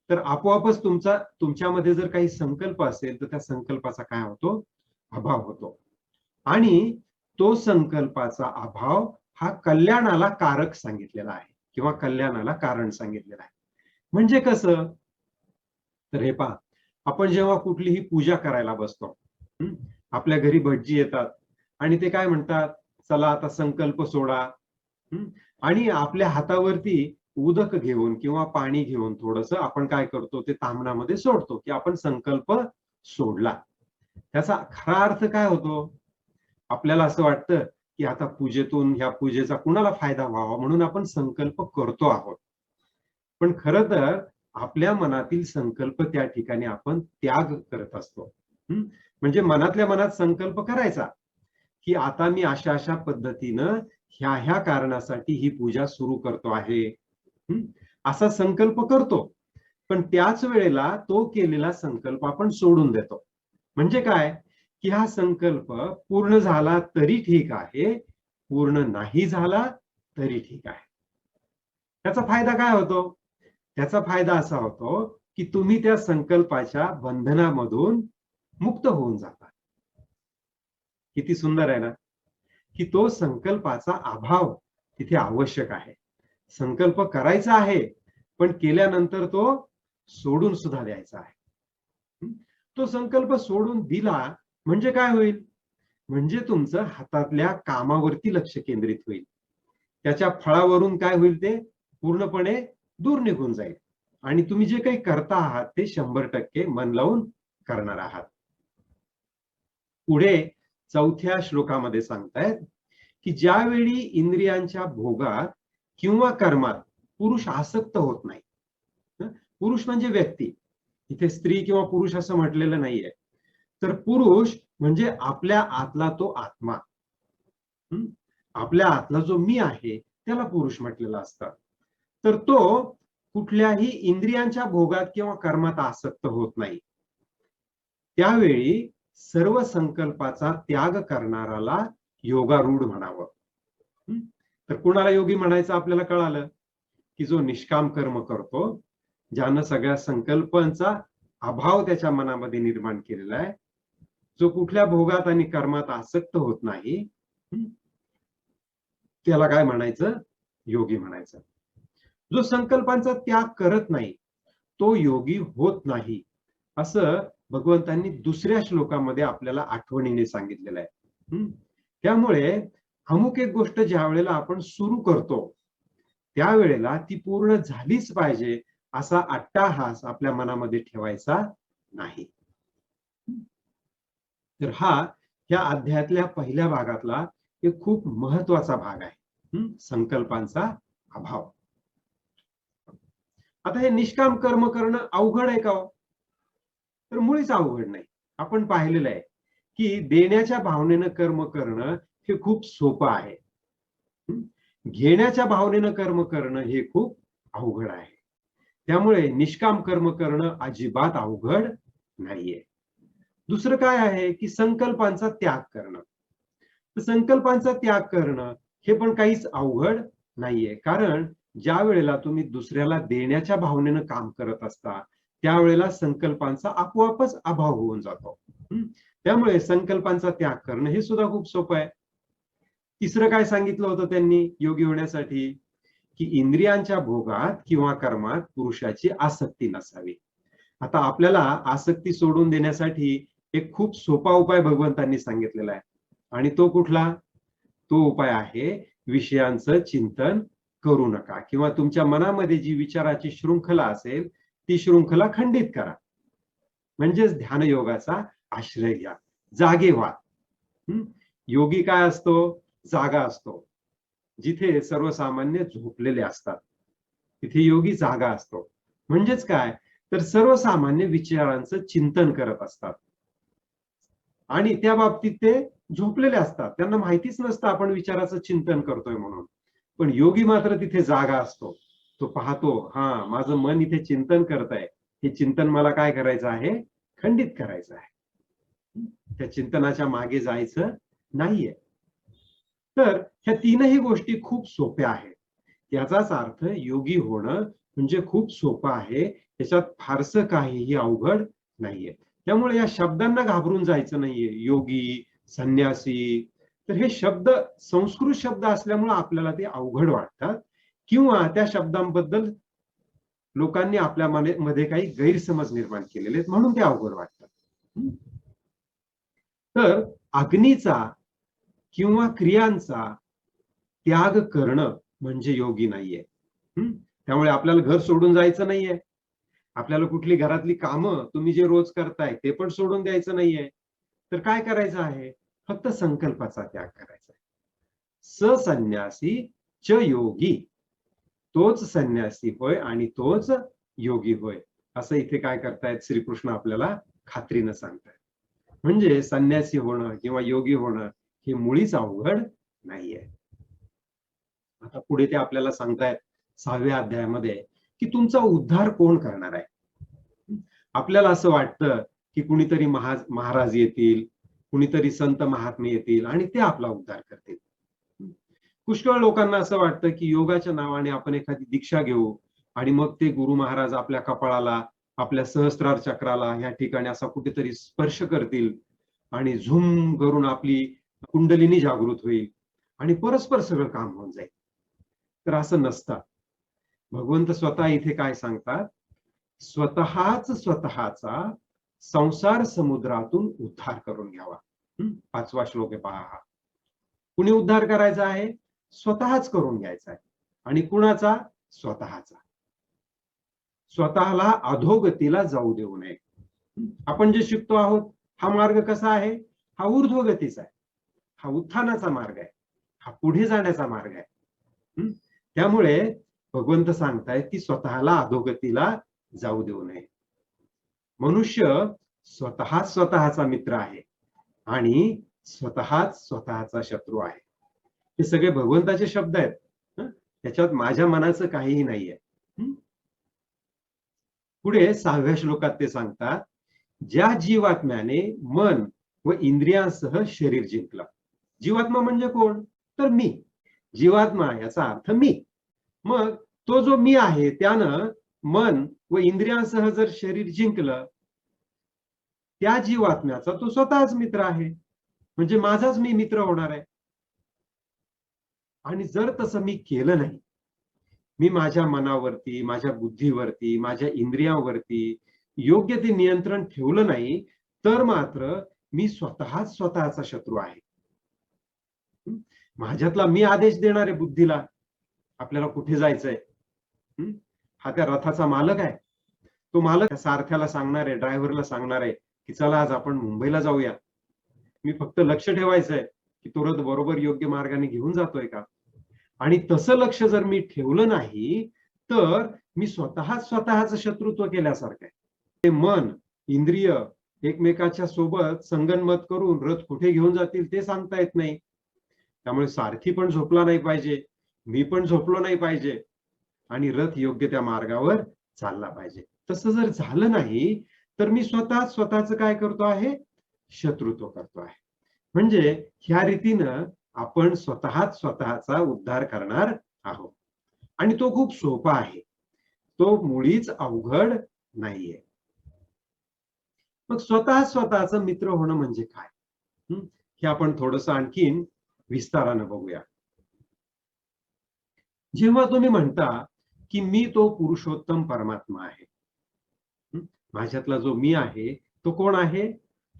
[SPEAKER 1] तर आपोआपच तुमच्यामध्ये जर काही संकल्प असेल तर त्या संकल्पाचा काय होतो? अभाव होतो. आणि तो संकल्पाचा अभाव हा कल्याणाला कारक सांगितलेला आहे किंवा कल्याणाला कारण सांगितलेलं आहे. म्हणजे कसं? तर हे पहा, आपण जेव्हा कुठलीही पूजा करायला बसतो, आपल्या घरी भटजी येतात आणि ते काय म्हणतात, चला आता संकल्प सोडा. आणि आपल्या हातावरती उदक घेऊन किंवा पाणी घेऊन थोडंसं आपण काय करतो, ते ताम्हणामध्ये सोडतो की आपण संकल्प सोडला. त्याचा खरा अर्थ काय होतो? आपल्याला असं वाटतं की आता पूजेतून, ह्या पूजेचा कुणाला फायदा व्हावा म्हणून आपण संकल्प करतो आहोत. पण खरं तर आपल्या मनातील संकल्प त्या ठिकाणी आपण त्याग करत असतो. म्हणजे मनातल्या मनात संकल्प करायचा की आता मी अशा अशा पद्धतीनं ह्या कारणासाठी ही पूजा सुरू करतो आहे, असा संकल्प करतो. पण त्याच वेळेला तो केलेला संकल्प आपण सोडून देतो. म्हणजे काय की हा संकल्प पूर्ण झाला तरी ठीक आहे, पूर्ण नाही झाला तरी ठीक आहे. त्याचा फायदा काय होतो? त्याचा फायदा असा होतो की तुम्ही त्या संकल्पाच्या बंधनामधून मुक्त होऊन जाता. किती सुंदर आहे ना, की तो संकल्पाचा अभाव तिथे आवश्यक आहे. संकल्प करायचा आहे, पण केल्यानंतर तो सोडून सुद्धा द्यायचा आहे. तो संकल्प सोडून दिला म्हणजे काय होईल? म्हणजे तुमचं हातातल्या कामावरती लक्ष केंद्रित होईल. त्याच्या फळावरून काय होईल? ते पूर्णपणे दूर निघून जाईल आणि तुम्ही जे काही करता आहात ते 100% मन लावून करणार आहात. पुढे 4थ्या श्लोकामध्ये सांगतायत की ज्यावेळी इंद्रियांच्या भोगात किंवा कर्मात पुरुष आसक्त होत नाही. पुरुष म्हणजे व्यक्ती, इथे स्त्री किंवा पुरुष असं म्हटलेलं नाहीये. तर पुरुष म्हणजे आपल्या आतला तो आत्मा, आपल्या आतला जो मी आहे त्याला पुरुष म्हटलेलं असतं. तर तो कुठल्याही इंद्रियांच्या भोगात किंवा कर्मात आसक्त होत नाही. त्यावेळी सर्व संकल्पाचा त्याग करणाराला योगारूढ म्हणावं. तर कुणाला योगी म्हणायचं आपल्याला कळालं की जो निष्काम कर्म करतो, ज्यानं सगळ्या संकल्पांचा अभाव त्याच्या मनामध्ये निर्माण केलेला आहे, जो कुठल्या भोगात आणि कर्मात आसक्त होत नाही, त्याला काय म्हणायचं? योगी म्हणायचं. जो संकल्पांचा त्याग करत नाही तो योगी होत नाही, असं भगवंतांनी 2ऱ्या श्लोकामध्ये आपल्याला आठवणीने सांगितलेलं आहे. त्यामुळे अमुक एक गोष्ट ज्या वेळेला आपण सुरू करतो त्यावेळेला ती पूर्ण झालीच पाहिजे असा अट्टाहास आपल्या मनामध्ये ठेवायचा नाही. तर हा या अध्यायातल्या पहिल्या भागातला एक खूप महत्वाचा भाग आहे, संकल्पांचा अभाव. आता हे निष्काम कर्म करणं अवघड आहे का हो? तर मुळीच अवघड नाही. आपण पाहिलेलं आहे की देण्याच्या भावनेनं कर्म करणं हे खूप सोपं आहे. घेण्याच्या भावनेनं कर्म करणं हे खूप अवघड आहे. त्यामुळे निष्काम कर्म करणं अजिबात अवघड नाहीये. दुसरं काय आहे की संकल्पांचा त्याग करणं. तर संकल्पांचा त्याग करणं हे पण काहीच अवघड नाहीये. कारण ज्या वेळेला तुम्ही दुसऱ्याला देण्याच्या भावनेनं काम करत असता त्यावेळेला संकल्पांचा आपोआपच अभाव होऊन जातो. त्यामुळे संकल्पांचा त्याग करणं हे सुद्धा खूप सोपं आहे. तिसरं काय सांगितलं होतं त्यांनी योगी होण्यासाठी? की इंद्रियांच्या भोगात किंवा कर्मात पुरुषाची आसक्ती नसावी. आता आपल्याला आसक्ती सोडून देण्यासाठी एक खूप सोपा उपाय भगवंतांनी सांगितलेला आहे. आणि तो कुठला? तो उपाय आहे विषयांचं चिंतन करू नका, किंवा तुमच्या मनामध्ये जी विचाराची शृंखला असेल ती शृंखला खंडित करा. म्हणजेच ध्यानयोगाचा आश्रय घ्या, जागे व्हा. योगी काय असतो? जागा असतो. जिथे सर्वसामान्य झोपलेले असतात तिथे योगी जागा असतो. म्हणजेच काय? तर सर्वसामान्य विचारांचं चिंतन करत असतात आणि त्या बाबतीत ते झोपलेले असतात. त्यांना माहितीच नसतं आपण विचाराचं चिंतन करतोय म्हणून. पण योगी मात्र तिथे जागा असतो. तो पाहतो, हा माझं मन इथे चिंतन करत आहे, हे चिंतन मला काय करायचं आहे? खंडित करायचं आहे. त्या चिंतनाच्या मागे जायचं नाहीये. तर ह्या तीनही गोष्टी खूप सोप्या आहेत. याचाच अर्थ योगी होणं म्हणजे खूप सोपं आहे. त्याच्यात फारसं काहीही अवघड नाहीये. त्यामुळे या शब्दांना घाबरून जायचं नाहीये. योगी, संन्यासी, तर हे शब्द संस्कृत शब्द असल्यामुळे आपल्याला ते अवघड वाटतात किंवा त्या शब्दांबद्दल लोकांनी आपल्या मध्ये काही गैरसमज निर्माण केलेले आहेत म्हणून ते अवघड वाटतात. तर अग्नीचा किंवा क्रियांचा त्याग करणं म्हणजे योगी नाहीये. त्यामुळे आपल्याला घर सोडून जायचं नाहीये. आपल्याला कुठली घरातली कामं तुम्ही जे रोज करताय ते पण सोडून द्यायचं नाहीये. तर काय करायचं आहे? फक्त संकल्पाचा त्याग करायचा आहे. ससन्यासी च योगी, तोच संन्यासी होय आणि तोच योगी होय, असं इथे काय करतायत श्रीकृष्ण आपल्याला खात्रीनं सांगतायत. म्हणजे संन्यासी होणं किंवा योगी होणं हे मुळीच अवघड नाहीये. आता पुढे ते आपल्याला सांगतायत 6व्या अध्यायामध्ये की तुमचा उद्धार कोण करणार आहे? आपल्याला असं वाटतं की कुणीतरी महाराज येतील, कुणीतरी संत महात्मे येतील आणि ते आपला उद्धार करतील. पुष्कळ लोकांना असं वाटतं की योगाच्या नावाने आपण एखादी दीक्षा घेऊ आणि मग ते गुरु महाराज आपल्या कपाळाला, आपल्या सहस्त्रार चक्राला ह्या ठिकाणी असा कुठेतरी स्पर्श करतील आणि झूम करून आपली कुंडलिनी जागृत होईल आणि परस्पर सगळं काम होऊन जाईल. तर असं नसतं. भगवंत स्वतः इथे काय सांगतात? स्वतःच स्वतःचा संसार समुद्रातून उद्धार करून घ्यावा. 5वा श्लोक आहे पहा. कुणी उद्धार करायचा आहे? स्वतःच करून घ्यायचा आहे. आणि कुणाचा? स्वतःचा. स्वतःला अधोगतीला जाऊ देऊ नये. आपण जे शिकतो आहोत हा मार्ग कसा आहे? हा ऊर्ध्वगतीचा आहे, हा उत्थानाचा मार्ग आहे, हा पुढे जाण्याचा मार्ग आहे. त्यामुळे भगवंत सांगतायत की स्वतःला अधोगतीला जाऊ देऊ नये. मनुष्य स्वतःच स्वतःचा मित्र आहे आणि स्वतःच स्वतःचा शत्रू आहे. हे सगळे भगवंताचे शब्द आहेत. त्याच्यात माझ्या मनाचं काहीही नाहीये. पुढे 6व्या श्लोकात ते सांगतात, ज्या जीवात्म्याने मन व इंद्रियांसह शरीर जिंकलं. जीवात्मा म्हणजे कोण? तर मी. जीवात्मा याचा अर्थ मी. मग तो जो मी आहे त्यानं मन व इंद्रियांसह जर शरीर जिंकलं, त्या जीवात्म्याचा तो स्वतःच मित्र आहे. म्हणजे माझाच मी मित्र होणार आहे. आणि जर तसं मी केलं नाही, मी माझ्या मनावरती, माझ्या बुद्धीवरती, माझ्या इंद्रियांवरती योग्य ते नियंत्रण ठेवलं नाही, तर मात्र मी स्वतःच स्वतःचा शत्रू आहे. माझ्यातला मी आदेश देणार आहे बुद्धीला, आपल्याला कुठे जायचंय. हा त्या रथाचा मालक आहे. तो मालक सारथ्याला सांगणार आहे, ड्रायव्हरला सांगणार आहे की चला आज आपण मुंबईला जाऊया. मी फक्त लक्ष ठेवायचंय की तो रथ बरोबर योग्य मार्गाने घेऊन जातोय का. आणि तसं लक्ष जर मी ठेवलं नाही तर मी स्वतःच शत्रुत्व केल्यासारखं आहे. ते मन, इंद्रिय एकमेकाच्या सोबत संगनमत करून रथ कुठे घेऊन जातील ते सांगता येत नाही. त्यामुळे सारथी पण झोपला नाही पाहिजे, मी पण झोपलो नाही पाहिजे आणि रथ योग्य त्या मार्गावर चालला पाहिजे. तसं जर झालं नाही तर मी स्वतःच काय करतो आहे? शत्रुत्व करतो आहे. म्हणजे ह्या रीतीनं आपण स्वतःच स्वतःचा उद्धार करणार आहोत आणि तो खूप सोपा आहे. तो मुळीच अवघड नाहीये. मग स्वतःचा मित्र होणं म्हणजे काय? हे आपण थोडंसं आणखीन विस्तारानं बघूया. जेव्हा तुम्ही म्हणता की मी तो पुरुषोत्तम परमात्मा आहे, माझ्यातला जो मी आहे तो कोण आहे?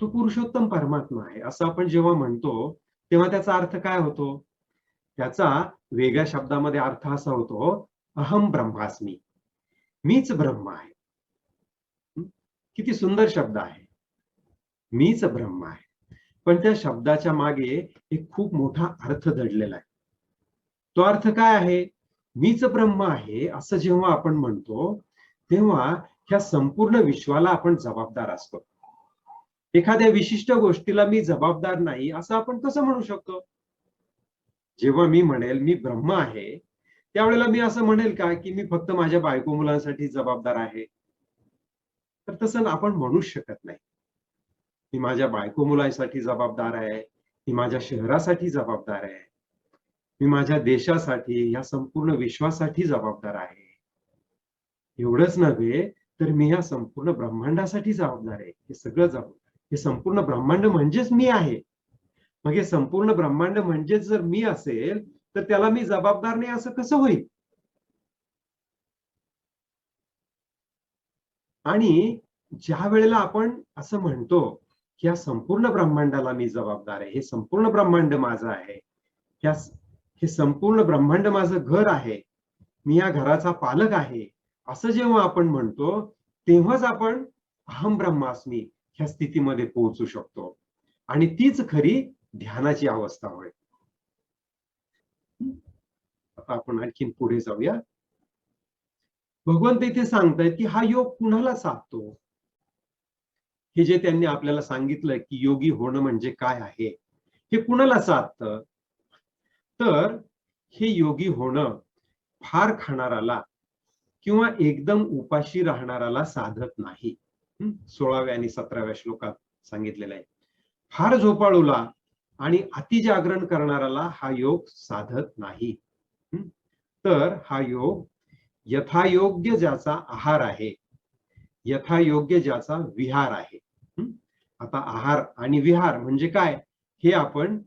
[SPEAKER 1] तो पुरुषोत्तम परमात्मा आहे असं आपण जेव्हा म्हणतो तेव्हा त्याचा अर्थ काय होतो? त्याचा वेगळ्या शब्दामध्ये अर्थ असा होतो, अहम ब्रह्मास्मी, मीच ब्रह्म आहे. किती सुंदर शब्द आहे, मीच ब्रह्म आहे. पण त्या शब्दाच्या मागे एक खूप मोठा अर्थ दडलेला आहे. तो अर्थ काय आहे? मीच ब्रह्म आहे असं जेव्हा आपण म्हणतो, तेव्हा ह्या संपूर्ण विश्वाला आपण जबाबदार असतो. एखाद्या विशिष्ट गोष्टीला मी जबाबदार नाही असं आपण कसं म्हणू शकतो? जेव्हा मी म्हणेल मी ब्रह्म आहे, त्यावेळेला मी असं म्हणेल का की मी फक्त माझ्या बायको मुलांसाठी जबाबदार आहे? तर तसं आपण म्हणूच शकत नाही. मी माझ्या बायको मुलांसाठी जबाबदार आहे, मी माझ्या शहरासाठी जबाबदार आहे, मी माझ्या देशासाठी, या संपूर्ण विश्वासाठी जबाबदार आहे. एवढंच नव्हे, तर मी ह्या संपूर्ण ब्रह्मांडासाठी जबाबदार आहे. हे सगळं जबाबदार. हे संपूर्ण ब्रह्मांड म्हणजेच मी आहे. मग हे संपूर्ण ब्रह्मांड म्हणजेच जर मी असेल, तर त्याला मी जबाबदार नाही असं कसं होईल? आणि ज्या वेळेला आपण असं म्हणतो, की या संपूर्ण ब्रह्मांडाला मी जबाबदार आहे, हे संपूर्ण ब्रह्मांड माझं आहे, हे संपूर्ण ब्रह्मांड माझं घर आहे, मी या घराचा पालक आहे, असं जेव्हा आपण म्हणतो, तेव्हाच आपण अहम ब्रह्मास्मी ह्या स्थितीमध्ये पोहोचू शकतो. आणि तीच खरी ध्यानाची अवस्था होय. आता आपण आणखीन पुढे जाऊया. भगवंत इथे सांगतायत की हा योग कुणाला साधतो? हे जे त्यांनी आपल्याला सांगितलं की योगी होणं म्हणजे काय आहे, हे कुणाला साधतं? तर हे योगी होणं फार खाणाराला किंवा एकदम उपाशी राहणाराला साधत नाही. 16व्या आणि 17व्या श्लोकात सांगितलेलं आहे. फार झोपाळूला आणि अतिजागरण करणाराला हा योग साधत नाही. तर हा योग यथायोग्य ज्याचा आहार आहे, यथायोग्य ज्याचा विहार आहे. आता आहार आणि विहार म्हणजे काय, हे आपण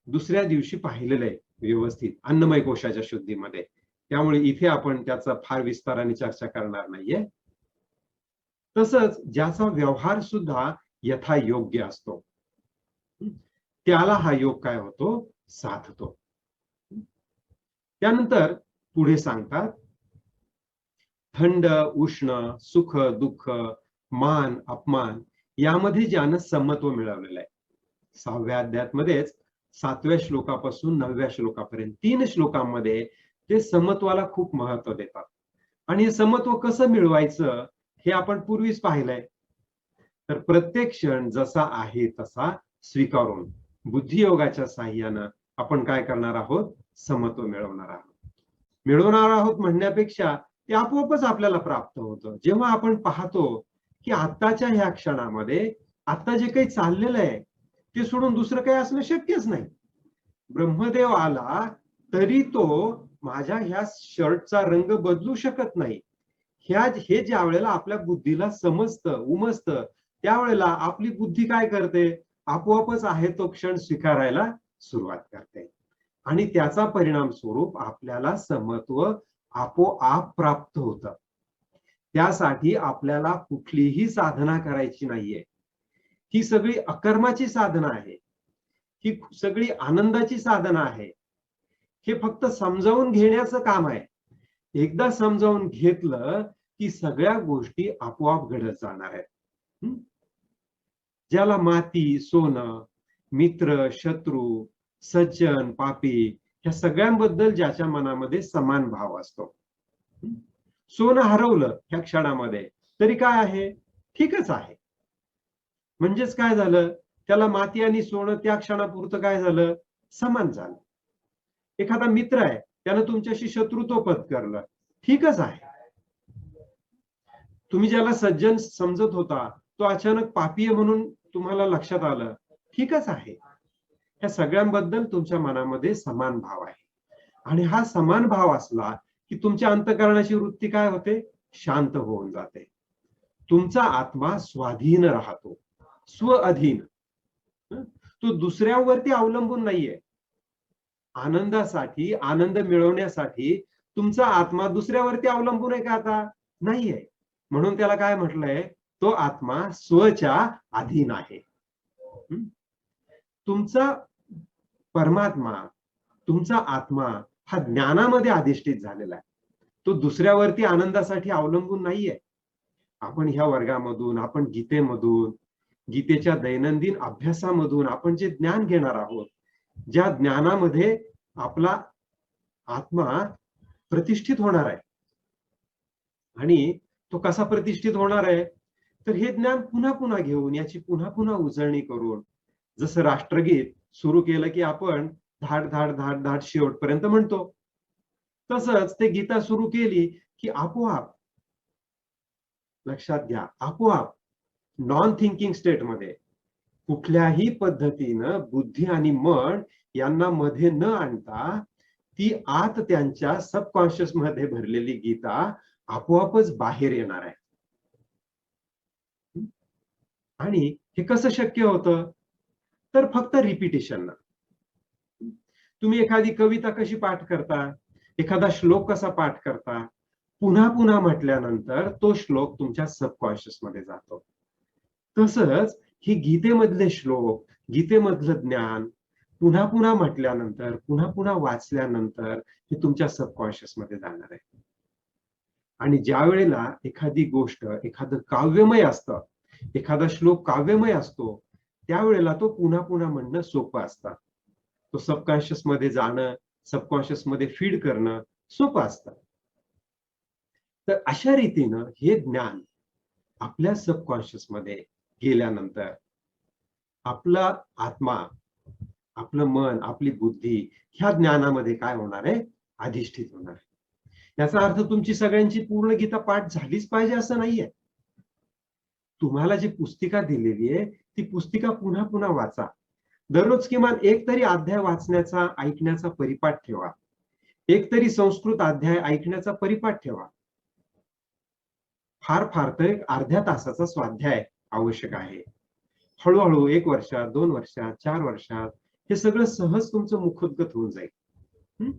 [SPEAKER 1] दुसऱ्या दिवशी पाहिलेलं आहे व्यवस्थित अन्नमय कोशाच्या शुद्धीमध्ये. त्यामुळे इथे आपण त्याचा फार विस्ताराने चर्चा करणार नाहीये. तसंच ज्याचा व्यवहार सुद्धा यथायोग्य असतो, त्याला हा योग काय होतो? साधतो. त्यानंतर पुढे सांगतात, थंड उष्ण, सुख दुःख, मान अपमान यामध्ये ज्यानं समत्व मिळवलेलं आहे. 6व्या अध्यायामध्येच 7व्या श्लोकापासून 9व्या श्लोकापर्यंत 3 श्लोकांमध्ये ते समत्वाला खूप महत्व देतात. आणि हे समत्व कसं मिळवायचं हे आपण पूर्वीच पाहिलंय. तर प्रत्येक क्षण जसा आहे तसा स्वीकारून बुद्धियोगाच्या साहाय्यानं आपण काय करणार आहोत? समत्व मिळवणार आहोत. मिळवणार आहोत म्हणण्यापेक्षा ते आपोआपच आपल्याला प्राप्त होतं. जेव्हा आपण पाहतो की आत्ताच्या ह्या क्षणामध्ये आता जे काही चाललेलं आहे ते सोडून दुसरं काही असणं शक्यच नाही. ब्रह्मदेव आला तरी तो माझ्या ह्या शर्टचा रंग बदलू शकत नाही. हे ज्या वेळेला आपल्या बुद्धीला समजतं, उमजतं, त्यावेळेला आपली बुद्धी काय करते? आपोआपच आहे तो क्षण स्वीकारायला सुरुवात करते. आणि त्याचा परिणाम स्वरूप आपल्याला समत्व आपोआप प्राप्त होतं. त्यासाठी आपल्याला कुठलीही साधना करायची नाहीये. ही सगळी अकर्माची साधना आहे. ही सगळी आनंदाची साधना आहे. हे फक्त समजावून घेण्याचं काम आहे. एकदा समजावून घेतलं की सगळ्या गोष्टी आपोआप घडत जाणार आहेत. ज्याला माती, सोनं, मित्र, शत्रू, सज्जन, पापी ह्या सगळ्यांबद्दल ज्याच्या मनामध्ये समान भाव असतो. सोनं हरवलं ह्या क्षणामध्ये तरी काय आहे? ठीकच आहे. म्हणजेच काय झालं? त्याला माती आणि सोनं त्या क्षणापुरतं काय झालं? समान झालं. एखादा मित्र आहे, त्यानं तुमच्याशी शत्रुत्व पत्करलं, ठीकच आहे. तुम्ही ज्याला सज्जन समजत होता तो अचानक पापी आहे म्हणून तुम्हाला लक्षात आलं, ठीकच आहे. ह्या सगळ्यांबद्दल तुमच्या मनामध्ये समान भाव आहे. आणि हा समान भाव असला की तुमच्या अंतःकरणाची वृत्ती काय होते? शांत होऊन जाते. तुमचा आत्मा स्वाधीन राहतो, स्वअधीन. तो दुसऱ्यावरती अवलंबून नाहीये. आनंदासाठी, आनंद मिळवण्यासाठी तुमचा आत्मा दुसऱ्यावरती अवलंबून आहे का आता? नाहीये. म्हणून त्याला काय म्हटलंय? तो आत्मा स्वच्या अधीन आहे. तुमचा परमात्मा, तुमचा आत्मा हा ज्ञानामध्ये अधिष्ठित झालेला आहे. तो दुसऱ्यावरती आनंदासाठी अवलंबून नाहीये. आपण ह्या वर्गामधून, आपण गीतेमधून, गीतेच्या दैनंदिन अभ्यासामधून आपण जे ज्ञान घेणार आहोत, ज्या ज्ञानामध्ये आपला आत्मा प्रतिष्ठित होणार आहे. आणि तो कसा प्रतिष्ठित होणार आहे, तर हे ज्ञान पुन्हा पुन्हा घेऊन, याची पुन्हा पुन्हा उजळणी करून, जसं राष्ट्रगीत सुरू केलं की आपण धाड धाड धाड धाड शेवटपर्यंत म्हणतो, तसंच ते गीता सुरू केली की आपोआप, लक्षात घ्या, आपोआप नॉन थिंकिंग स्टेटमध्ये कुठल्याही पद्धतीनं बुद्धी आणि मन यांना मध्ये न आणता ती आत त्यांच्या सबकॉन्शियस मध्ये भरलेली गीता आपोआपच बाहेर येणार आहे. आणि हे कसं शक्य होतं, तर फक्त रिपिटेशन. तुम्ही एखादी कविता कशी पाठ करता, एखादा श्लोक कसा पाठ करता, पुन्हा पुन्हा म्हटल्यानंतर तो श्लोक तुमच्या सबकॉन्शियस मध्ये जातो. तसंच ही गीतेमधले श्लोक, गीतेमधलं ज्ञान पुन्हा पुन्हा म्हटल्यानंतर, पुन्हा पुन्हा वाचल्यानंतर हे तुमच्या सबकॉन्शियस मध्ये जाणार आहे. आणि ज्या वेळेला एखादी गोष्ट, एखादं काव्यमय असतं, एखादा श्लोक काव्यमय असतो, त्यावेळेला तो पुन्हा पुन्हा म्हणणं सोपं असतं. तो सबकॉन्शियस मध्ये जाणं, सबकॉन्शियस मध्ये फीड करणं सोपं असतं. तर अशा रीतीनं हे ज्ञान आपल्या सबकॉन्शियस मध्ये गेल्यानंतर आपला आत्मा, आपलं मन, आपली बुद्धी ह्या ज्ञानामध्ये काय होणार आहे, अधिष्ठित होणार आहे. याचा अर्थ तुमची सगळ्यांची पूर्ण गीता पाठ झालीच पाहिजे असं नाहीये. तुम्हाला जी पुस्तिका दिलेली आहे ती पुस्तिका पुन्हा पुन्हा वाचा. दररोज किमान एक तरी अध्याय वाचण्याचा, ऐकण्याचा परिपाठ ठेवा. एक तरी संस्कृत अध्याय ऐकण्याचा परिपाठ ठेवा. फार फार तर एक अर्ध्या तासाचा स्वाध्याय आवश्यक आहे. हळूहळू 1 वर्षात, 2 वर्षात, 4 वर्षात हे सगळं सहज तुमचं मुखोद्गत होऊन जाईल.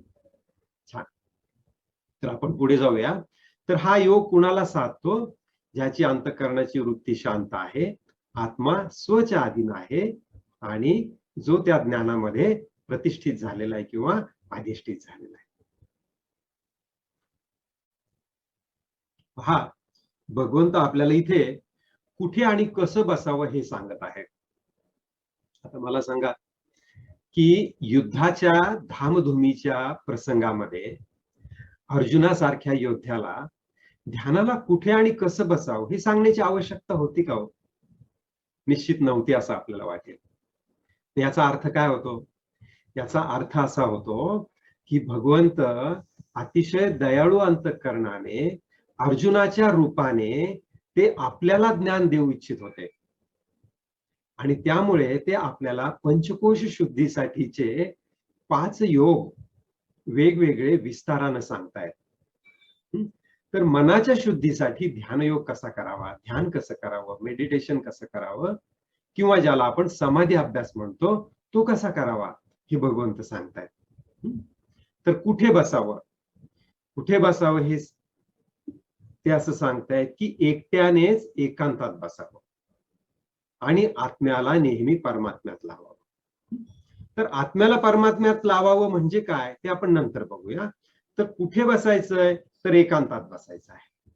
[SPEAKER 1] छान. तर आपण पुढे जाऊया. तर हा योग कुणाला साधतो, ज्याची अंतःकरणाची वृत्ती शांत आहे, आत्मा स्वच्या अधीन आहे आणि जो त्या ज्ञानामध्ये प्रतिष्ठित झालेला आहे किंवा अधिष्ठित झालेला आहे. पहा, भगवंत आपल्याला इथे कुठे आणि कसं बसावं हे सांगत आहे. आता मला सांगा की युद्धाच्या धामधुमीच्या प्रसंगामध्ये अर्जुनासारख्या योद्ध्याला ध्यानाला कुठे आणि कसं बसावं हे सांगण्याची आवश्यकता होती का हो? निश्चित नव्हती असं आपल्याला वाटेल. याचा अर्थ काय होतो? याचा अर्थ असा होतो की भगवंत अतिशय दयाळू अंतःकरणाने अर्जुनाच्या रूपाने ते आपल्याला ज्ञान देऊ इच्छित होते. आणि त्यामुळे ते आपल्याला पंचकोश शुद्धीसाठीचे 5 योग वेगवेगळे विस्तारानं सांगतायत. तर मनाच्या शुद्धीसाठी ध्यानयोग कसा करावा, ध्यान कसं करावं, मेडिटेशन कसं करावं, किंवा ज्याला आपण समाधी अभ्यास म्हणतो तो कसा करावा हे भगवंत सांगतायत. तर कुठे बसावं, कुठे बसावं हे ते असं सांगतायत की एकट्यानेच एकांतात बसावं आणि आत्म्याला नेहमी परमात्म्यात लावावं. तर आत्म्याला परमात्म्यात लावावं म्हणजे काय ते आपण नंतर बघूया. तर कुठे बसायचंय, तर एकांतात बसायचं आहे,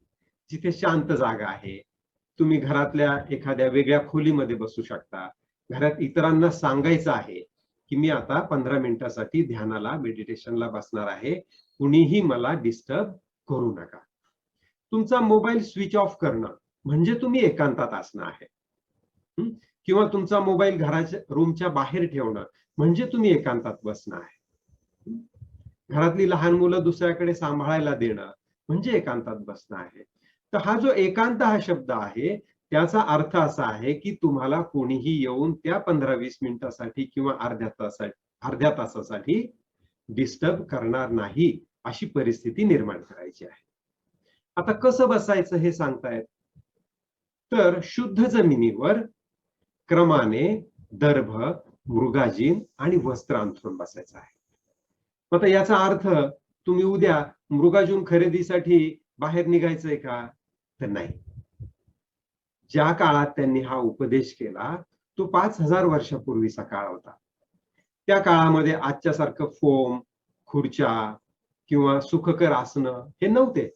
[SPEAKER 1] जिथे शांत जागा आहे. तुम्ही घरातल्या एखाद्या वेगळ्या खोलीमध्ये बसू शकता. घरात इतरांना सांगायचं आहे की मी आता 15 मिनिटासाठी ध्यानाला, मेडिटेशनला बसणार आहे, कुणीही मला डिस्टर्ब करू नका. तुमचा मोबाईल स्विच ऑफ करणं म्हणजे तुम्ही एकांतात असणं आहे. किंवा तुमचा मोबाईल घराच्या रूमच्या बाहेर ठेवणं म्हणजे तुम्ही एकांतात बसणं आहे. घरातली लहान मुलं दुसऱ्याकडे सांभाळायला देणं म्हणजे एकांतात बसणं आहे. तर हा जो एकांत हा शब्द आहे त्याचा अर्थ असा आहे की तुम्हाला कोणीही येऊन त्या 15-20 मिनिटासाठी किंवा अर्ध्या तासासाठी डिस्टर्ब करणार नाही, अशी परिस्थिती निर्माण करायची आहे. आता कसं बसायचं हे सांगतायत. तर शुद्ध जमिनीवर क्रमाने दर्भ, मृगाजीन आणि वस्त्र अंथरून बसायचं आहे. आता याचा अर्थ तुम्ही उद्या मृगाजून खरेदीसाठी बाहेर निघायचंय का, तर नाही. ज्या काळात त्यांनी हा उपदेश केला तो 5000 वर्षापूर्वीचा काळ होता. त्या काळामध्ये आजच्या सारखं फोम, खुर्च्या किंवा सुखकर आसनं हे नव्हते.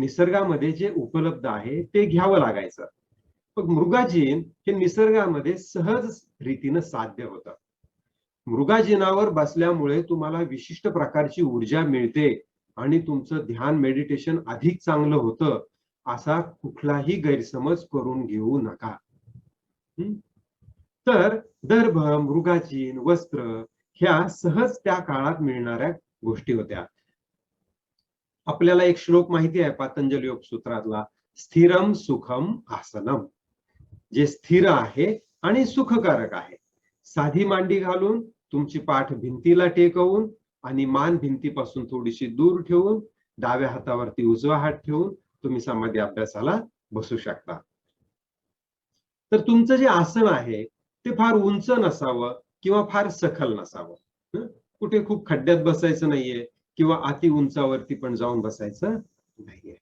[SPEAKER 1] निसर्गामध्ये जे उपलब्ध आहे ते घ्यावं लागायचं. पण मृगाजीन हे निसर्गामध्ये सहज रीतीनं साध्य होतं. मृगाजीनावर बसल्यामुळे तुम्हाला विशिष्ट प्रकारची ऊर्जा मिळते आणि तुमचं ध्यान मेडिटेशन अधिक चांगलं होतं, असा कुठलाही गैरसमज करून घेऊ नका. तर दर्भ, मृगाजीन, वस्त्र ह्या सहज त्या काळात मिळणाऱ्या गोष्टी होत्या. आपल्याला एक श्लोक माहिती आहे पतंजली योग सूत्रातला, स्थिरम सुखम आसनम, जे स्थिर आहे आणि सुखकारक आहे. साधी मांडी घालून तुमची पाठ भिंतीला टेकवून आणि मान भिंतीपासून थोडीशी दूर ठेवून डाव्या हातावरती उजवा हात ठेवून तुम्ही समाधी अभ्यासाला बसू शकता. तर तुमचं जे आसन आहे ते फार उंच नसावं किंवा फार सखल नसावं. कुठे खूप खड्ड्यात बसायचं नाहीये किंवा अति उंचावरती पण जाऊन बसायचं नाहीये.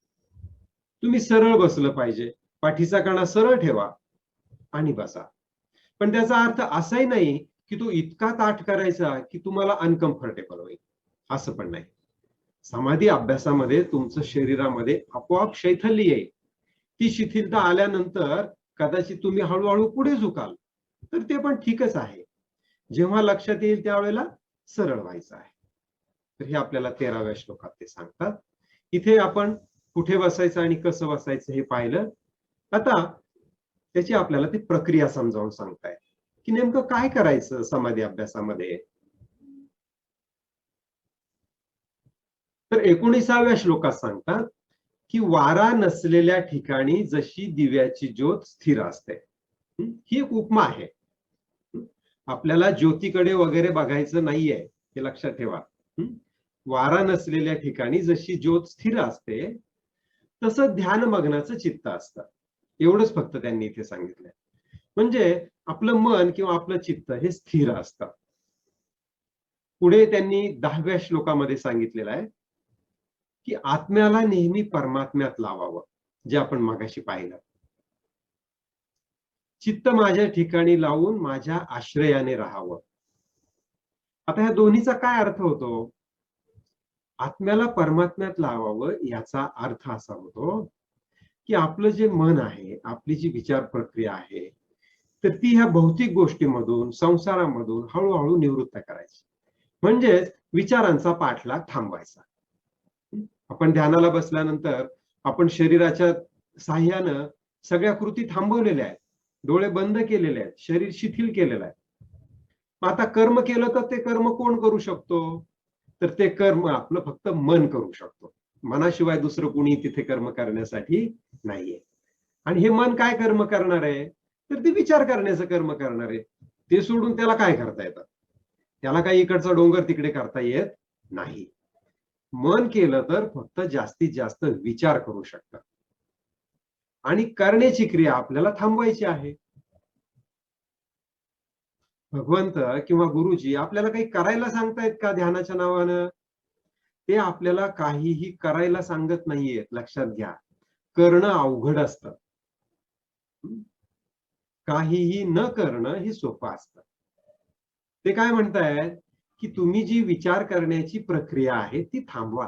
[SPEAKER 1] तुम्ही सरळ बसलं पाहिजे. पाठीचा कणा सरळ ठेवा आणि बसा. पण त्याचा अर्थ असाही नाही की तो इतका ताठ करायचा की तुम्हाला अनकम्फर्टेबल होईल, असं पण नाही. समाधी अभ्यासामध्ये तुमचं शरीरामध्ये आपोआप शैथिल्य येईल. ती शिथिलता आल्यानंतर कदाचित तुम्ही हळूहळू पुढे झुकाल, तर ते पण ठीकच आहे. जेव्हा लक्षात येईल त्यावेळेला सरळ व्हायचं आहे. तर हे आपल्याला 13व्या श्लोकात ते सांगतात. इथे आपण कुठे बसायचं आणि कसं बसायचं हे पाहिलं. आता त्याची आपल्याला ती प्रक्रिया समजावून सांगतायत की नेमकं काय करायचं समाधी अभ्यासामध्ये. तर 19व्या श्लोकात सांगतात की वारा नसलेल्या ठिकाणी जशी दिव्याची ज्योत स्थिर असते. ही एक उपमा आहे. आपल्याला ज्योतीकडे वगैरे बघायचं नाहीये, हे लक्षात ठेवा. वारा नसलेल्या ठिकाणी जशी ज्योत स्थिर असते तसं ध्यानमग्नाचं चित्त असतं. एवढंच फक्त त्यांनी इथे सांगितलंय. म्हणजे आपलं मन किंवा आपलं चित्त हे स्थिर असतं. पुढे त्यांनी 10व्या श्लोकामध्ये सांगितलेलं आहे की आत्म्याला नेहमी परमात्म्यात लावावं, जे आपण मगाशी पाहिलं. चित्त माझ्या ठिकाणी लावून माझ्या आश्रयाने राहावं. आता ह्या दोन्हीचा काय अर्थ होतो? आत्म्याला परमात्म्यात लावावं याचा अर्थ असा होतो की आपलं जे मन आहे, आपली जी विचार प्रक्रिया आहे, तर ती ह्या भौतिक गोष्टीमधून, संसारामधून हळूहळू निवृत्त करायची. म्हणजेच विचारांचा पाठलाग थांबवायचा. आपण ध्यानाला बसल्यानंतर आपण शरीराच्या साह्यानं सगळ्या कृती थांबवलेल्या आहेत, डोळे बंद केलेले आहेत, शरीर शिथिल केलेलं आहे. आता कर्म केलं तर ते कर्म कोण करू शकतो? तर ते कर्म आपलं फक्त मन करू शकतो. मनाशिवाय दुसरं कोणी तिथे कर्म करण्यासाठी नाहीये. आणि हे मन काय कर्म करणार आहे? तर ते विचार करण्याचं कर्म करणार आहे. ते सोडून त्याला काय करता येतं? त्याला काही इकडचा डोंगर तिकडे करता येत नाही. मन केलं तर फक्त जास्तीत जास्त विचार करू शकतं आणि करण्याची क्रिया आपल्याला थांबवायची आहे. भगवंत किंवा गुरुजी आपल्याला काही करायला सांगतायत का ध्यानाच्या नावानं? ते आपल्याला काहीही करायला सांगत नाहीयेत, लक्षात घ्या. करणं अवघड असतं. काहीही न करणं हे सोपं असतं. ते काय म्हणतायत की तुम्ही जी विचार करण्याची प्रक्रिया आहे ती थांबवा.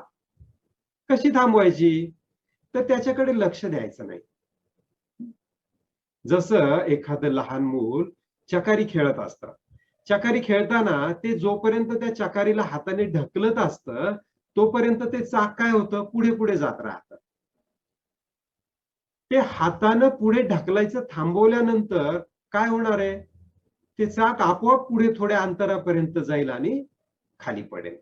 [SPEAKER 1] कशी थांबवायची? तर त्याच्याकडे लक्ष द्यायचं नाही. जसं एखादं लहान मूल चकारी खेळत असतं. चकारी खेळताना ते जोपर्यंत त्या चकारीला हाताने ढकलत असतं तोपर्यंत ते चाक काय होतं? पुढे पुढे जात राहतं. ते हातानं पुढे ढकलायचं थांबवल्यानंतर काय होणार आहे? ते चाक आपोआप पुढे थोड्या अंतरापर्यंत जाईल आणि खाली पडेल.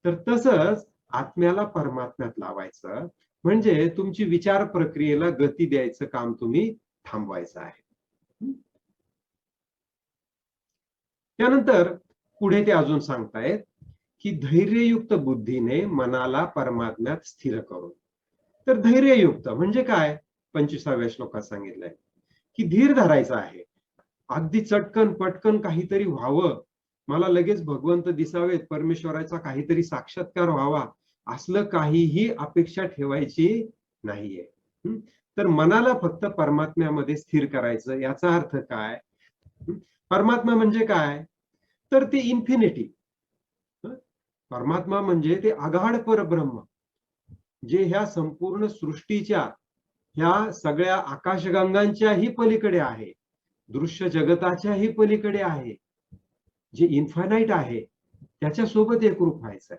[SPEAKER 1] तर तसंच आत्म्याला परमात्म्यात लावायचं म्हणजे तुमची विचार प्रक्रियेला गती द्यायचं काम तुम्ही थांबवायचं आहे. त्यानंतर पुढे ते अजून सांगतायत की धैर्ययुक्त बुद्धीने मनाला परमात्म्यात स्थिर करून. तर धैर्ययुक्त म्हणजे काय? 25व्या श्लोकात सांगितलंय की धीर धरायचा आहे. अगदी चटकन पटकन काहीतरी व्हावं, मला लगेच भगवंत दिसावेत, परमेश्वराचा काहीतरी साक्षात्कार व्हावा, असलं काहीही अपेक्षा ठेवायची नाहीये. तर मनाला फक्त परमात्म्यामध्ये स्थिर करायचं. याचा अर्थ काय? परमात्मा म्हणजे काय? तर ते इन्फिनिटी. परमात्मा म्हणजे ते आगाढ परब्रह्म. जे ह्या संपूर्ण सृष्टीच्या ह्या सगळ्या आकाशगंगांच्याही पलीकडे आहे, दृश्य जगताच्याही पलीकडे आहे, जे इन्फानाइट आहे त्याच्यासोबत एकरूप व्हायचंय.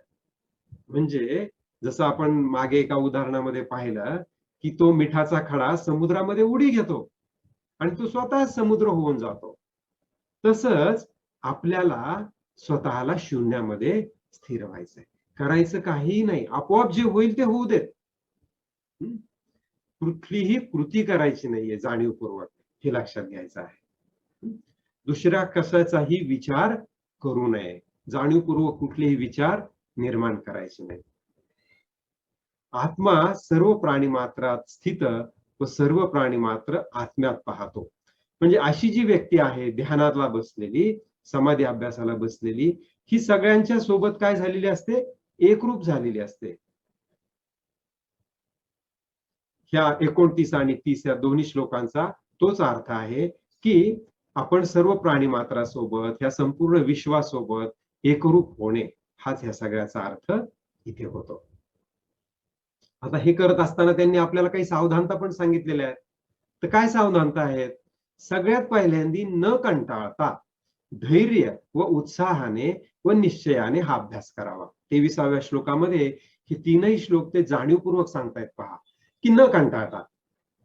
[SPEAKER 1] म्हणजे जसं आपण मागे एका उदाहरणामध्ये पाहिलं की तो मिठाचा खडा समुद्रामध्ये उडी घेतो आणि तो स्वतः समुद्र होऊन जातो. तसंच आपल्याला स्वतःला शून्यामध्ये स्थिर व्हायचंय. करायचं काहीही नाही, आपोआप जे होईल ते होऊ देत. कुठलीही कृती करायची नाहीये जाणीवपूर्वक, हे लक्षात घ्यायचं आहे. दुसऱ्या कशाचाही विचार करू नये, जाणीवपूर्वक कुठलेही विचार निर्माण करायचे नाही. आत्मा सर्व प्राणी मात्रात स्थित व सर्व प्राणी मात्र आत्म्यात पाहतो. म्हणजे अशी जी व्यक्ती आहे ध्यानाला बसलेली, समाधी अभ्यासाला बसलेली, ही सगळ्यांच्या सोबत काय झालेली असते? एकरूप झालेली असते. ह्या 29 आणि 30 या दोन्ही श्लोकांचा तोच अर्थ आहे की आपण सर्व प्राणी मात्रासोबत, ह्या संपूर्ण विश्वासोबत एकरूप होणे, हाच ह्या सगळ्याचा अर्थ इथे होतो. आता हे करत असताना त्यांनी आपल्याला काही सावधानता पण सांगितलेल्या आहेत. तर काय सावधानता आहेत? सगळ्यात पहिल्यांदी न कंटाळता धैर्य व उत्साहाने व निश्चयाने हा अभ्यास करावा. 23व्या श्लोकामध्ये हे तीनही श्लोक ते जाणीवपूर्वक सांगतायत पहा, की न कंटाळता.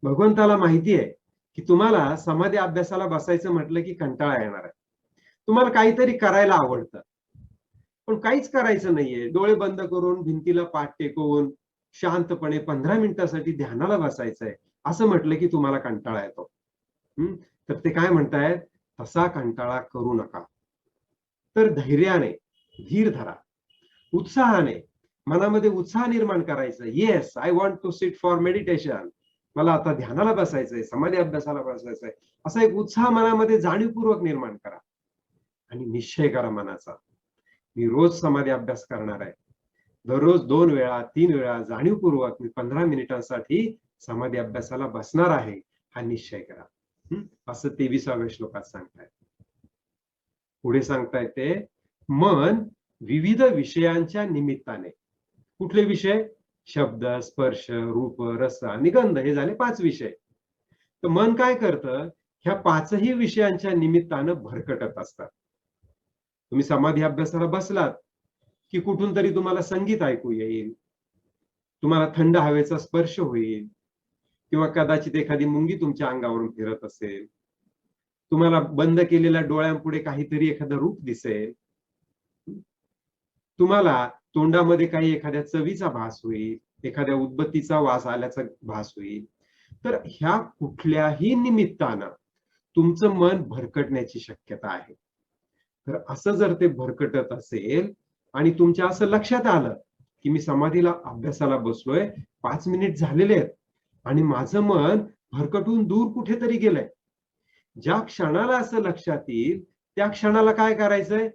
[SPEAKER 1] भगवंताला माहिती आहे की तुम्हाला समाधी अभ्यासाला बसायचं म्हटलं की कंटाळा येणार आहे. तुम्हाला काहीतरी करायला आवडतं, पण काहीच करायचं नाहीये. डोळे बंद करून भिंतीला पाठ टेकवून शांतपणे 15 मिनिटासाठी ध्यानाला बसायचंय असं म्हटलं की तुम्हाला कंटाळा येतो. तर ते काय म्हणतायत? तसा कंटाळा करू नका. तर धैर्याने धीर धरा, उत्साहाने मनामध्ये उत्साह निर्माण करायचा. Yes, I want to sit for meditation. मला आता ध्यानाला बसायचंय, समाधी अभ्यासाला बसायचंय, असा एक उत्साह मनामध्ये जाणीवपूर्वक निर्माण करा. आणि निश्चय करा मनाचा, मी रोज समाधी अभ्यास करणार आहे. दररोज 2 वेळा 3 वेळा जाणीवपूर्वक मी 15 मिनिटांसाठी समाधी अभ्यासाला बसणार आहे, हा निश्चय करा. असं 23व्या श्लोकात सांगतायत. पुढे सांगतायत ते, मन विविध विषयांच्या निमित्ताने. कुठले विषय? शब्द, स्पर्श, रूप, रस आणि गंध, हे झाले 5 विषय. तर मन काय करतं? ह्या 5ही विषयांच्या निमित्तानं भरकटत असतात. तुम्ही समाधी अभ्यासाला बसलात की कुठून तरी तुम्हाला संगीत ऐकू येईल, तुम्हाला थंड हवेचा स्पर्श होईल, किंवा कदाचित एखादी मुंगी तुमच्या अंगावरून फिरत असेल, तुम्हाला बंद केलेल्या डोळ्यांपुढे काहीतरी एखादं रूप दिसेल, तुम्हाला तोंडामध्ये काही एखाद्या चवीचा भास होईल, एखाद्या उदबत्तीचा वास आल्याचा भास होईल. तर ह्या कुठल्याही निमित्तानं तुमचं मन भरकटण्याची शक्यता आहे. तर असं जर ते भरकटत असेल आणि तुमच्या असं लक्षात आलं की मी समाधीला अभ्यासाला बसलोय, 5 मिनिट झालेले आहेत आणि माझं मन भरकटून दूर कुठेतरी गेलंय, ज्या क्षणाला असं लक्षात येईल त्या क्षणाला काय करायचंय?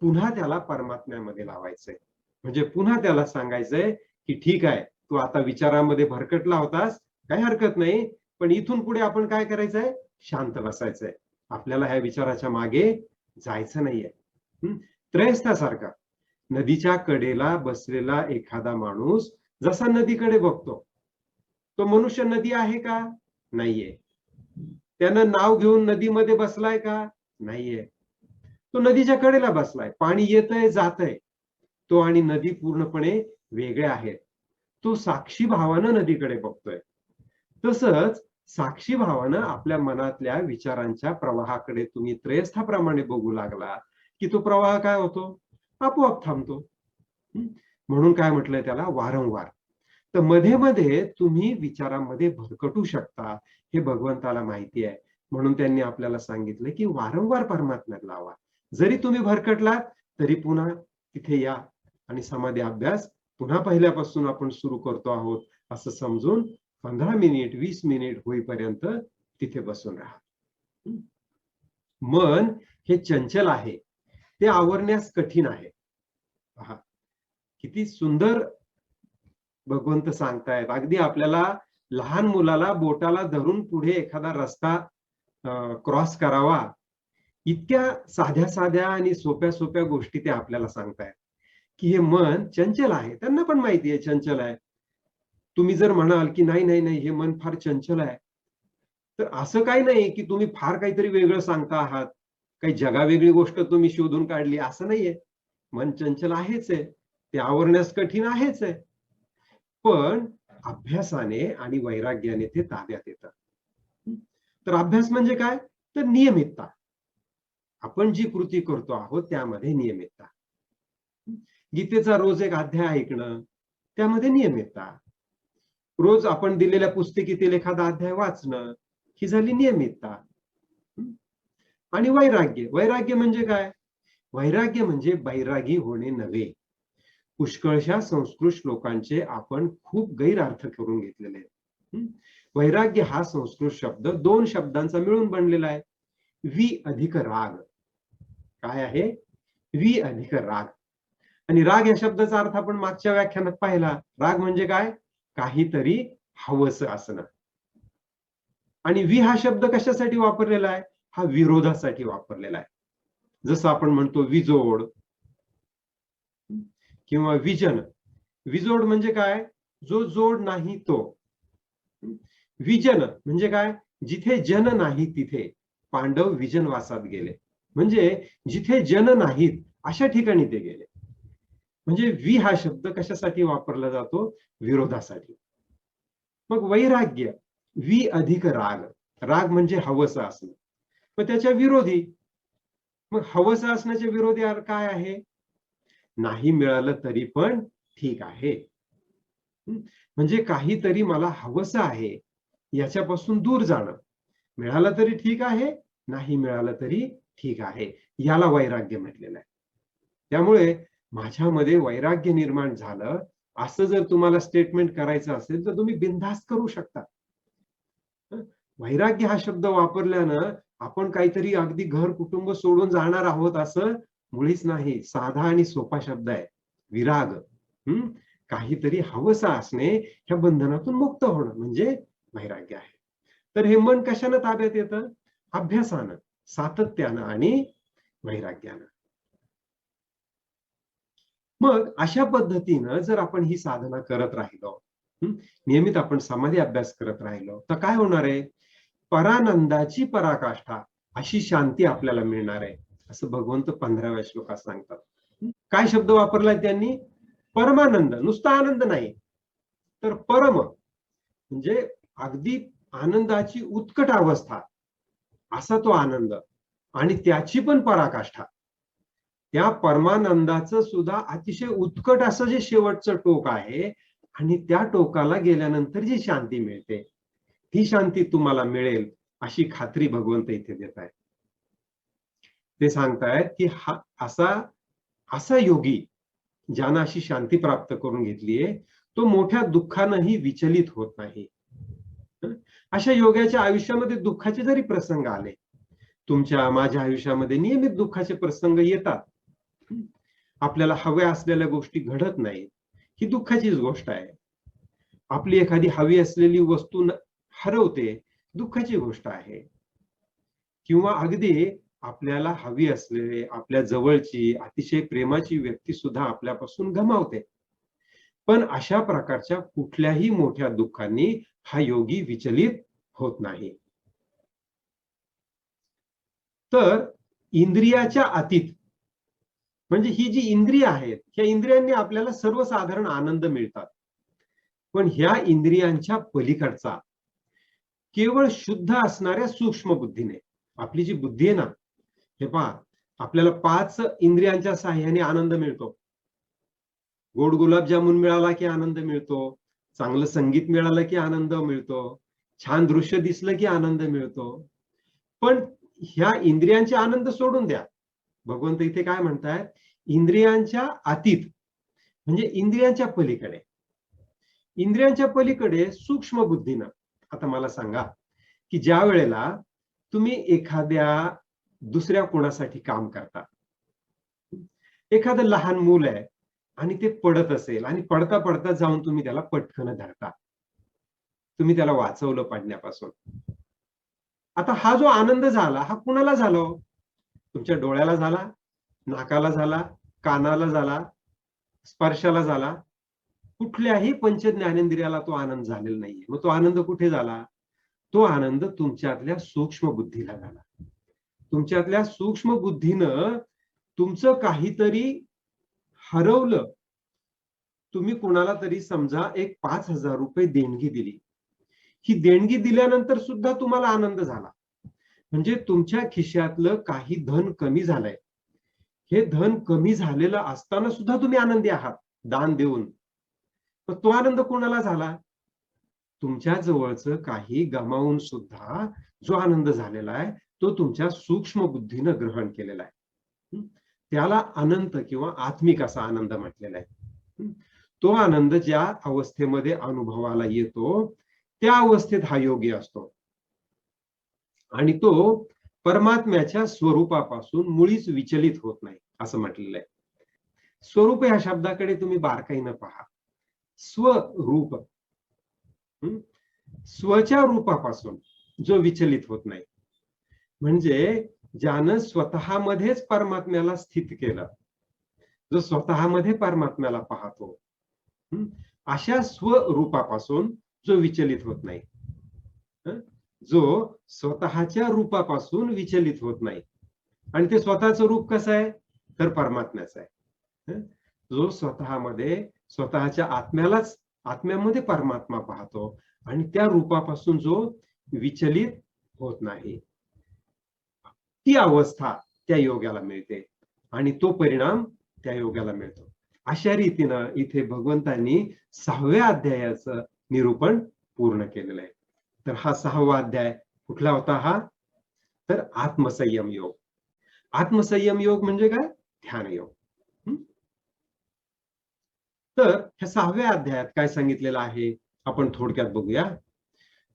[SPEAKER 1] पुन्हा त्याला परमात्म्यामध्ये लावायचंय. म्हणजे पुन्हा त्याला सांगायचंय की ठीक आहे, तू आता विचारामध्ये भरकटला होतास, काही हरकत नाही, पण इथून पुढे आपण काय करायचंय? शांत बसायचंय. आपल्याला ह्या विचाराच्या मागे जायचं नाहीये. त्रयस्थासारखा नदीच्या कडेला बसलेला एखादा माणूस जसा नदीकडे बघतो, तो मनुष्य नदी आहे का? नाहीये. त्यानं नाव घेऊन नदीमध्ये बसलाय का? नाहीये. तो नदीच्या कडेला बसलाय, पाणी येतंय जातंय. तो आणि नदी पूर्णपणे वेगळे आहेत. तो साक्षी भावानं नदीकडे बघतोय. तसंच साक्षी भावानं आपल्या मनातल्या विचारांच्या प्रवाहाकडे तुम्ही त्रयस्थाप्रमाणे बघू लागला की तो प्रवाह काय होतो? आपोआप थांबतो. म्हणून काय म्हटलंय त्याला? वारंवार. तर मध्ये मध्ये तुम्ही विचारांमध्ये भरकटू शकता, हे भगवंताला माहिती आहे. म्हणून त्यांनी आपल्याला सांगितलं की वारंवार परमात्म्यात लावा. जरी तुम्ही भरकटलात तरी पुन्हा तिथे या आणि समाधी अभ्यास पुन्हा पहिल्यापासून आपण सुरू करतो आहोत असं समजून 15 मिनिट 20 मिनिट होईपर्यंत तिथे बसून राहा. मन हे चंचल आहे, ते आवरण्यास कठीण आहे. पहा किती सुंदर भगवंत सांगतायत. अगदी आपल्याला लहान मुलाला बोटाला धरून पुढे एखादा रस्ता क्रॉस करावा, इतक्या साध्या साध्या आणि सोप्या सोप्या गोष्टी ते आपल्याला सांगतायत की हे मन चंचल आहे. त्यांना पण माहिती आहे चंचल आहे. तुम्ही जर म्हणाल की नाही नाही नाही, हे मन फार चंचल आहे, तर असं काही नाही की तुम्ही फार काहीतरी वेगळं सांगता आहात, काही जगावेगळी गोष्ट तुम्ही शोधून काढली, असं नाहीये. मन चंचल आहेच आहे, ते आवरण्यास कठीण आहेच आहे. पण अभ्यासाने आणि वैराग्याने ते ताब्यात येतं. तर अभ्यास म्हणजे काय? तर नियमितता. आपण जी कृती करतो आहोत त्यामध्ये नियमितता. गीतेचा रोज एक अध्याय ऐकणं, त्यामध्ये नियमितता. रोज आपण दिलेल्या पुस्तिकेतील एखादा अध्याय वाचणं, ही झाली नियमितता. आणि वैराग्य. वैराग्य म्हणजे काय? वैराग्य म्हणजे बैरागी होणे नव्हे. पुष्कळशा संस्कृत श्लोकांचे आपण खूप गैरअर्थ करून घेतलेले आहेत. वैराग्य हा संस्कृत शब्द 2 शब्दांचा मिळून बनलेला आहे. वि अधिक राग. काय आहे? वि अधिक राग. आणि राग या शब्दाचा अर्थ आपण मागच्या व्याख्यानात पाहिला. राग म्हणजे काय? काहीतरी हवंसं असणं. आणि वि हा शब्द कशासाठी वापरलेला आहे? हा विरोधासाठी वापरलेला आहे. जसं आपण म्हणतो विजोड किंवा विजन. विजोड म्हणजे काय? जो जोड नाही तो. विजन म्हणजे काय? जिथे जन नाही तिथे पांडव विजनवासात गेले. म्हणजे जिथे जन नाहीत अशा ठिकाणी ते गेले. म्हणजे वि हा शब्द कशासाठी वापरला जातो? विरोधासाठी. मग वैराग्य, वि अधिक राग. राग म्हणजे हवस असणं. मग त्याच्या विरोधी. मग हवस असण्याच्या विरोधी काय आहे? नाही मिळालं तरी पण ठीक आहे. म्हणजे काहीतरी मला हवंसं आहे, याच्यापासून दूर जाणं. मिळालं तरी ठीक आहे, नाही मिळालं तरी ठीक आहे. याला वैराग्य म्हटलेलं आहे. त्यामुळे माझ्यामध्ये वैराग्य निर्माण झालं, असं जर तुम्हाला स्टेटमेंट करायचं असेल, तर तुम्ही बिनधास्त करू शकता. वैराग्य हा शब्द वापरल्यानं आपण काहीतरी अगदी घर कुटुंब सोडून जाणार आहोत असं मुळीच नाही. साधा आणि सोपा शब्द आहे. विराग. काहीतरी हवंसं असणे, ह्या बंधनातून मुक्त होणं म्हणजे वैराग्य आहे. तर हे मन कशानं ताब्यात येतं? अभ्यासानं, सातत्यानं आणि वैराग्यानं. मग अशा पद्धतीनं जर आपण ही साधना करत राहिलो, नियमित आपण समाधी अभ्यास करत राहिलो, तर काय होणार आहे? परानंदाची पराकाष्ठा अशी शांती आपल्याला मिळणार आहे, असं भगवंत 15व्या श्लोकात सांगतात. काय शब्द वापरलाय त्यांनी? परमानंद. नुसता आनंद नाही, तर परम म्हणजे अगदी आनंदाची उत्कट अवस्था, असा तो आनंद आणि त्याची पण पराकाष्ठा. त्या परमानंदाचं सुद्धा अतिशय उत्कट असं जे शेवटचं टोक आहे आणि त्या टोकाला गेल्यानंतर जी शांती मिळते, ही शांती तुम्हाला मिळेल अशी खात्री भगवंत इथे देत आहेत. ते सांगतायत की हा असा असा योगी ज्यानं अशी शांती प्राप्त करून घेतलीये, तो मोठ्या दुःखानंही विचलित होत नाही. अशा योग्याच्या आयुष्यामध्ये दुःखाचे जरी प्रसंग आले, तुमच्या माझ्या आयुष्यामध्ये नियमित दुःखाचे प्रसंग येतात. आपल्याला हव्या असलेल्या गोष्टी घडत नाहीत, ही दुःखाचीच गोष्ट आहे. आपली एखादी हवी असलेली वस्तू हरवते, दुःखाची गोष्ट आहे. किंवा अगदी आपल्याला हवी असलेली आपल्या जवळची अतिशय प्रेमाची व्यक्ती सुद्धा आपल्यापासून गमावते. पण अशा प्रकारच्या कुठल्याही मोठ्या दुःखांनी हा योगी विचलित होत नाही. तर इंद्रियाच्या अतीत म्हणजे ही जी इंद्रिय आहेत, ह्या इंद्रियांनी आपल्याला सर्वसाधारण आनंद मिळतात. पण ह्या इंद्रियांच्या पलीकडचा केवळ शुद्ध असणाऱ्या सूक्ष्म बुद्धीने, आपली जी बुद्धी आहे ना, हे पहा, आपल्याला 5 इंद्रियांच्या साहाय्याने आनंद मिळतो. गोड गुलाबजामुन मिळाला की आनंद मिळतो. चांगलं संगीत मिळालं की आनंद मिळतो. छान दृश्य दिसलं की आनंद मिळतो. पण ह्या इंद्रियांचे आनंद सोडून द्या. भगवंत इथे काय म्हणतायत? इंद्रियांच्या अतीत म्हणजे इंद्रियांच्या पलीकडे. इंद्रियांच्या पलीकडे सूक्ष्म बुद्धीनं. आता मला सांगा, की ज्या वेळेला तुम्ही एखाद्या दुसऱ्या कोणासाठी काम करता. एखादं लहान मूल आहे आणि ते पडत असेल आणि पडता पडता जाऊन तुम्ही त्याला पटकन धरता. तुम्ही त्याला वाचवलं पडण्यापासून. आता हा जो आनंद झाला, हा कुणाला झाला हो? तुमच्या डोळ्याला झाला, नाकाला झाला, कानाला झाला, स्पर्शाला झाला. कुठल्याही पंच ज्ञानेंद्रियाला तो आनंद झालेला नाहीये. मग तो आनंद कुठे झाला? तो आनंद तुमच्यातल्या सूक्ष्म बुद्धीला झाला. तुमच्यातल्या सूक्ष्म बुद्धीनं तुमचं काहीतरी हरवलं. तुम्ही कोणाला तरी समजा एक 5,000 रुपये देणगी दिली. ही देणगी दिल्यानंतर सुद्धा तुम्हाला आनंद झाला. म्हणजे तुमच्या खिशातलं काही धन कमी झालंय. हे धन कमी झालेलं असताना सुद्धा तुम्ही आनंदी आहात दान देऊन. तर तो आनंद कोणाला झाला? तुमच्या जवळचं काही गमावून सुद्धा जो आनंद झालेला आहे तो तुमच्या सूक्ष्म बुद्धीनं ग्रहण केलेला आहे. त्याला अनंत किंवा आत्मिक असा आनंद म्हटलेला आहे. तो आनंद ज्या अवस्थेमध्ये अनुभवाला येतो त्या अवस्थेत हा योगी असतो आणि तो परमात्म्याच्या स्वरूपापासून मुळीच विचलित होत नाही असं म्हटलेलं आहे. स्वरूप या शब्दाकडे तुम्ही बारकाईनं पहा. स्वरूप, स्वच्या रूपापासून जो विचलित होत नाही, म्हणजे ज्यानं स्वतःमध्येच परमात्म्याला स्थित केलं, जो स्वतःमध्ये परमात्म्याला पाहतो, अशा स्वरूपापासून जो विचलित होत नाही, जो स्वतःच्या रूपापासून विचलित होत नाही. आणि ते स्वतःचं रूप कसं आहे? तर परमात्म्याचं आहे. जो स्वतःमध्ये स्वतःच्या आत्म्यामध्ये परमात्मा पाहतो आणि त्या रूपापासून जो विचलित होत नाही, ती अवस्था त्या योग्याला मिळते आणि तो परिणाम त्या योग्याला मिळतो. अशा रीतीनं इथे भगवंतांनी 6व्या अध्यायाचं निरूपण पूर्ण केलेलं आहे. तर हा 6वा अध्याय कुठला होता? हा तर आत्मसंयम योग. आत्मसंयम योग म्हणजे काय? ध्यान योग. तर ह्या 6व्या अध्यायात काय सांगितलेलं आहे आपण थोडक्यात बघूया.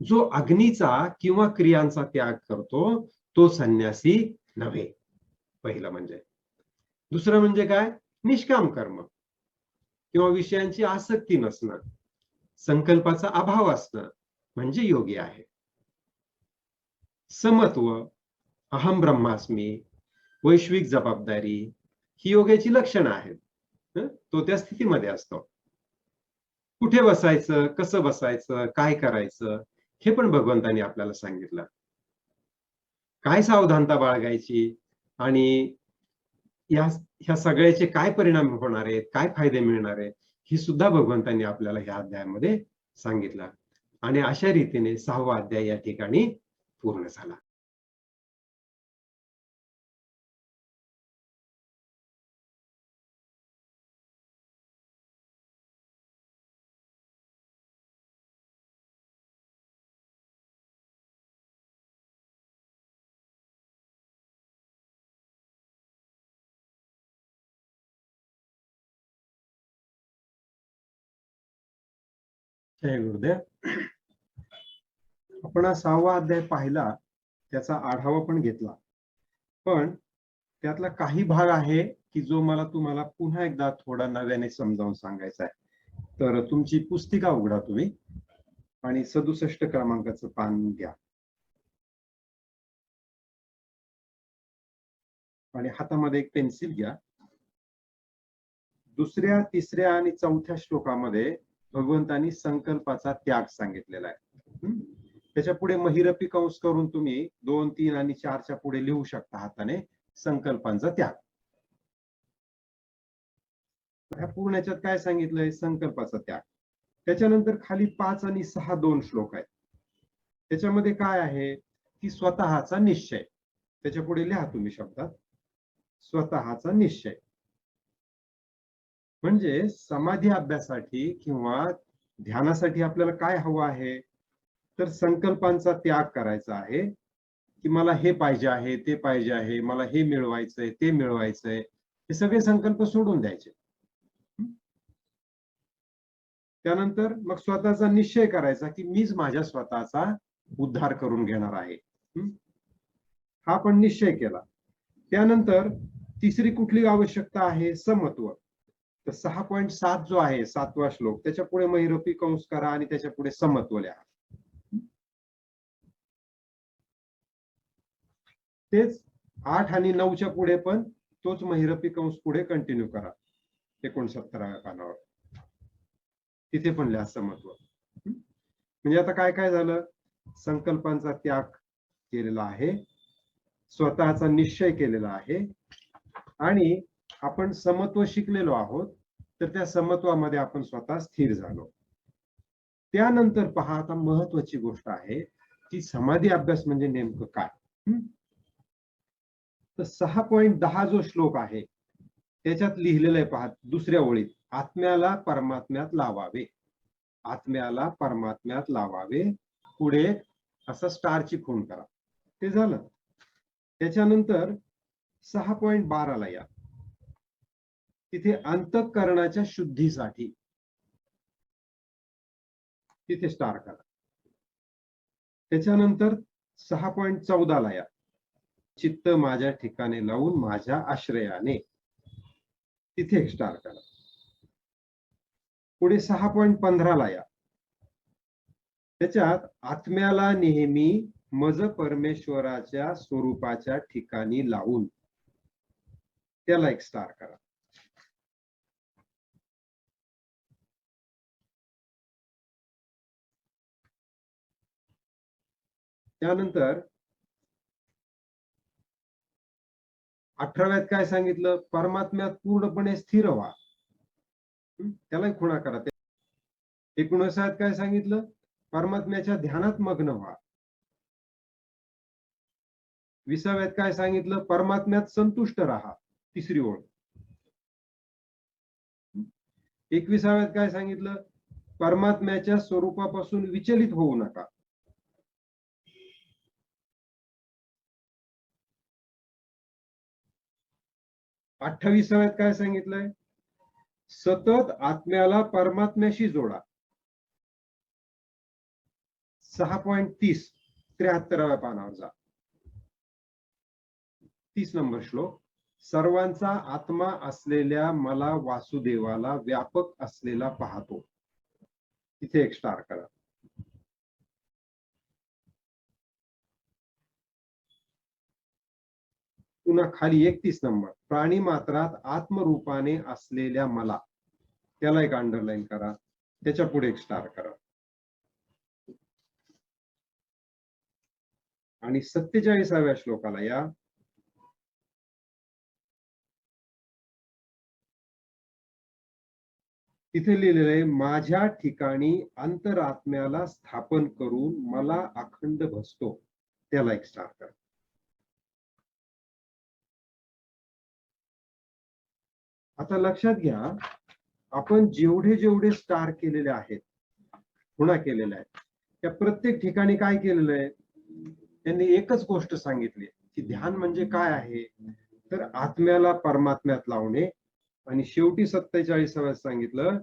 [SPEAKER 1] जो अग्नीचा किंवा क्रियांचा त्याग करतो तो संन्यासी नव्हे, पहिलं म्हणजे. दुसरं म्हणजे काय? निष्काम कर्म किंवा विषयांची आसक्ती नसणं, संकल्पाचा अभाव असणं म्हणजे योगी आहे. समत्व, अहम ब्रह्मास्मी, वैश्विक जबाबदारी ही योगाची लक्षणं आहेत. तो त्या स्थितीमध्ये असतो. कुठे बसायचं, कसं बसायचं, काय करायचं हे पण भगवंतांनी आपल्याला सांगितलं. काय सावधानता बाळगायची आणि ह्या सगळ्याचे काय परिणाम होणार आहेत, काय फायदे मिळणार आहेत, हे सुद्धा भगवंतांनी आपल्याला ह्या अध्यायामध्ये सांगितलं. आणि अशा रीतीने 6वा अध्याय या ठिकाणी पूर्ण झाला. जय गुरुदेव. आपण हा 6वा अध्याय पाहिला, त्याचा आढावा पण घेतला, पण त्यातला काही भाग आहे की जो मला तुम्हाला पुन्हा एकदा थोडा नव्याने समजावून सांगायचा आहे. तर तुमची पुस्तिका उघडा तुम्ही आणि 67 क्रमांकाचं पान घ्या आणि हातामध्ये एक पेन्सिल घ्या. दुसऱ्या, तिसऱ्या आणि चौथ्या श्लोकामध्ये भगवंतांनी संकल्पाचा त्याग सांगितलेला आहे. त्याच्या पुढे महिरपी कंस करून तुम्ही 2, 3 आणि 4च्या पुढे लिहू शकता हाताने संकल्पांचा त्याग. ह्या पूर्ण याच्यात काय सांगितलंय? संकल्पाचा त्याग. त्याच्यानंतर खाली 5 आणि 6 2 श्लोक आहेत. त्याच्यामध्ये काय आहे की स्वतःचा निश्चय. त्याच्या पुढे लिहा तुम्ही शब्दात स्वतःचा निश्चय. म्हणजे समाधी अभ्यासासाठी किंवा ध्यानासाठी आपल्याला काय हवं आहे? तर संकल्पांचा त्याग करायचा आहे की मला हे पाहिजे आहे, ते पाहिजे आहे, मला हे मिळवायचंय, ते मिळवायचंय, हे सगळे संकल्प सोडून द्यायचे. त्यानंतर मग स्वतःचा निश्चय करायचा की मीच माझ्या स्वतःचा उद्धार करून घेणार आहे. हा पण निश्चय केला. त्यानंतर तिसरी कुठली आवश्यकता आहे? समत्व. तर 6.7 जो आहे 7वा श्लोक, त्याच्या पुढे महिरपी कंस करा आणि त्याच्या पुढे समत्व लिहा. तेच 8 आणि 9च्या पुढे पण तोच महिरपी कंस पुढे कंटिन्यू करा 69व्या पानावर. तिथे पण लिहा समत्व. म्हणजे आता काय काय झालं, संकल्पांचा त्याग केलेला आहे, स्वतःचा निश्चय केलेला आहे आणि आपण समत्व शिकलेलो आहोत, तर त्या समत्वामध्ये आपण स्वतः स्थिर झालो. त्यानंतर पहा, आता महत्वाची गोष्ट आहे की समाधी अभ्यास म्हणजे नेमकं काय. तर 6.10 जो श्लोक आहे त्याच्यात लिहिलेलं आहे पहा, दुसऱ्या ओळीत, आत्म्याला परमात्म्यात लावावे, आत्म्याला परमात्म्यात लावावे, पुढे असं स्टारची खूण करा. ते झालं. त्याच्यानंतर 6.12 ला या, तिथे अंतःकरणाच्या शुद्धीसाठी तिथे स्टार करा. त्याच्यानंतर 6.14 ला या, चित्त माझ्या ठिकाणी लावून माझ्या आश्रयाने, तिथे एक स्टार करा. पुढे 6.15 ला या, त्याच्यात आत्म्याला नेहमी मज परमेश्वराच्या स्वरूपाच्या ठिकाणी लावून त्याला एक स्टार करा. त्यानंतर 18व्यात काय सांगितलं, परमात्म्यात पूर्णपणे स्थिर व्हा, त्याला खुणा करा. 19व्यात काय सांगितलं, परमात्म्याच्या ध्यानात मग्न व्हा. 20व्यात काय सांगितलं, परमात्म्यात संतुष्ट राहा, तिसरी ओळ. 21व्यात काय सांगितलं, परमात्म्याच्या स्वरूपापासून विचलित होऊ नका. 28व्यात काय सांगितलंय, सतत आत्म्याला परमात्म्याशी जोडा. 6.30 73व्या पानावर जा, 30 नंबर श्लोक, सर्वांचा आत्मा असलेल्या मला वासुदेवाला व्यापक असलेला पाहतो, तिथे एक स्टार करा. पुन्हा खाली 31 नंबर, प्राणी मात्रात आत्मरूपाने असलेल्या मला, त्याला एक अंडरलाईन करा. त्याच्या पुढे एक स्टार करा. आणि 47व्या श्लोकाला या, तिथे लिहिलेलं आहे, माझ्या ठिकाणी अंतरात्म्याला स्थापन करून मला अखंड भसतो, त्याला एक स्टार करा. आता लक्षात घ्या, आपण जेवढे जेवढे स्टार केलेले आहेत, खुणा केलेल्या आहेत, त्या प्रत्येक ठिकाणी काय केलेलं आहे, त्यांनी एकच गोष्ट सांगितली की ध्यान म्हणजे काय आहे, तर आत्म्याला परमात्म्यात लावणे. आणि शेवटी 47व्यात सांगितलं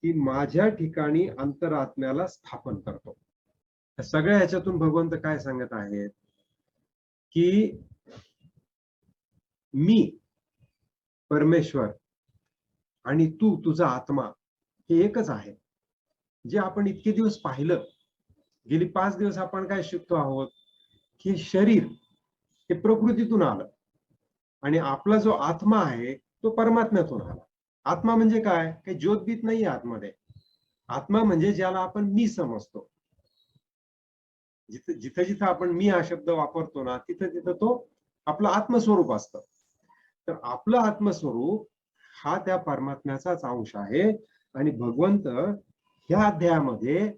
[SPEAKER 1] की माझ्या ठिकाणी अंतरात्म्याला स्थापन करतो. सगळ्या ह्याच्यातून भगवंत काय सांगत आहेत की मी परमेश्वर आणि तू तुझा आत्मा हे एकच आहे. जे आपण इतके दिवस पाहिलं, गेली 5 दिवस आपण काय शिकतो आहोत की शरीर हे प्रकृतीतून आलं आणि आपला जो आत्मा आहे तो परमात्म्यातून आला. आत्मा म्हणजे काय, काही ज्योतबीत नाहीये आतमध्ये. आत्मा म्हणजे ज्याला आपण मी समजतो. जिथं जिथं आपण मी हा शब्द वापरतो ना, तिथं तिथं तो आपलं आत्मस्वरूप असतं. तर आपलं आत्मस्वरूप हा त्या परमात्म्याचाच अंश आहे. आणि भगवंत ह्या अध्यायामध्ये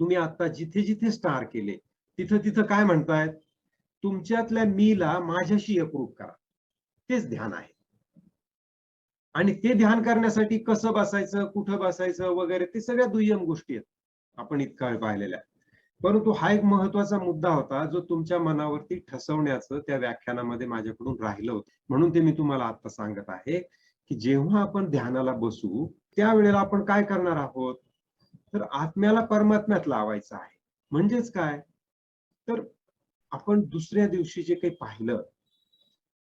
[SPEAKER 1] तुम्ही आता जिथे जिथे स्टार केले तिथं तिथं काय म्हणतायत, तुमच्यातल्या मीला माझ्याशी एकरूप करा. तेच ध्यान आहे. आणि ते ध्यान करण्यासाठी कसं बसायचं, कुठं बसायचं वगैरे, ते सगळ्या दुय्यम गोष्टी आहेत आपण इतका वेळ पाहिलेल्या. परंतु हा एक महत्वाचा मुद्दा होता जो तुमच्या मनावरती ठसवण्याचं त्या व्याख्यानामध्ये माझ्याकडून राहिलं होतं. म्हणून ते मी तुम्हाला आता सांगत आहे की जेव्हा आपण ध्यानाला बसू त्यावेळेला आपण काय करणार आहोत, तर आत्म्याला परमात्म्यात लावायचं आहे. म्हणजेच काय, तर आपण दुसऱ्या दिवशी जे काही पाहिलं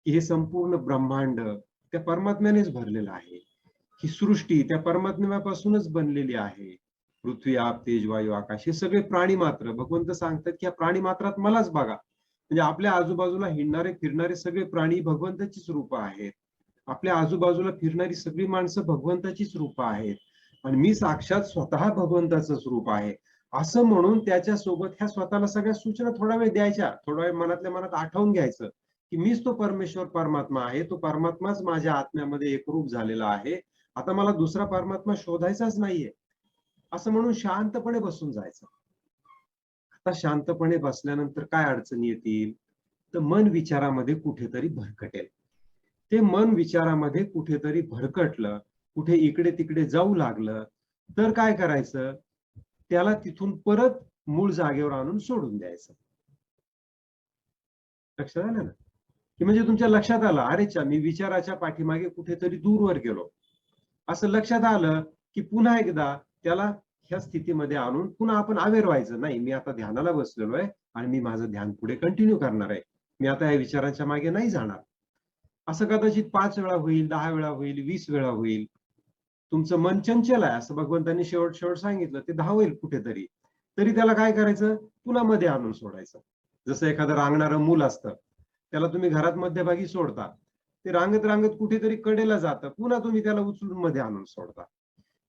[SPEAKER 1] की हे संपूर्ण ब्रह्मांड त्या परमात्म्यानेच भरलेलं आहे, ही सृष्टी त्या परमात्म्यापासूनच बनलेली आहे, पृथ्वी आप तेज वायू आकाश हे सगळे प्राणी मात्र, भगवंत सांगतात की या प्राणी मात्रात मलाच बघा. म्हणजे आपल्या आजूबाजूला हिंडणारे फिरणारे सगळे प्राणी भगवंताचीच रूप आहेत. आपल्या आजूबाजूला फिरणारी सगळी माणसं भगवंताचीच रूपं आहेत आणि मी साक्षात स्वतः भगवंताचंच रूप आहे, असं म्हणून त्याच्यासोबत ह्या स्वतःला सगळ्या सूचना थोडा वेळ द्यायच्या, थोडा वेळ मनातल्या मनात आठवून घ्यायचं की मीच तो परमेश्वर परमात्मा आहे, तो परमात्माच माझ्या आत्म्यामध्ये एकरूप झालेला आहे. आता मला दुसरा परमात्मा शोधायचाच नाहीये, असं म्हणून शांतपणे बसून जायचं. आता शांतपणे बसल्यानंतर काय अडचणी येतील? तर मन विचारामध्ये कुठेतरी भरकटेल. ते मन विचारामध्ये कुठेतरी भरकटलं, कुठे इकडे-तिकडे जाऊ लागलं, तर काय करायचं? त्याला तिथून परत मूळ जागेवर आणून सोडून द्यायचं. लक्षात आलं ना? की म्हणजे तुमच्या लक्षात आलं, "अरेच्चा, मी विचाराच्या पाठीमागे कुठेतरी दूरवर गेलो." असं लक्षात आलं, की पुन्हा एकदा त्याला ह्या स्थितीमध्ये आणून पुन्हा आपण अवेअर व्हायचं. नाही, मी आता ध्यानाला बसलेलो आहे आणि मी माझं ध्यान पुढे कंटिन्यू करणार आहे. मी आता या विचारांच्या मागे नाही जाणार. असं कदाचित 5 वेळा होईल, 10 वेळा होईल, 20 वेळा होईल. तुमचं मन चंचल आहे असं भगवंतांनी शेवट सांगितलं. ते धावेल कुठेतरी. तरी त्याला काय करायचं? पुन्हा मध्ये आणून सोडायचं. जसं एखादं रांगणारं मूल असतं. त्याला तुम्ही घरात मध्यभागी सोडता. ते रांगत कुठेतरी कडेला जातं. पुन्हा तुम्ही त्याला उचलून मध्ये आणून सोडता.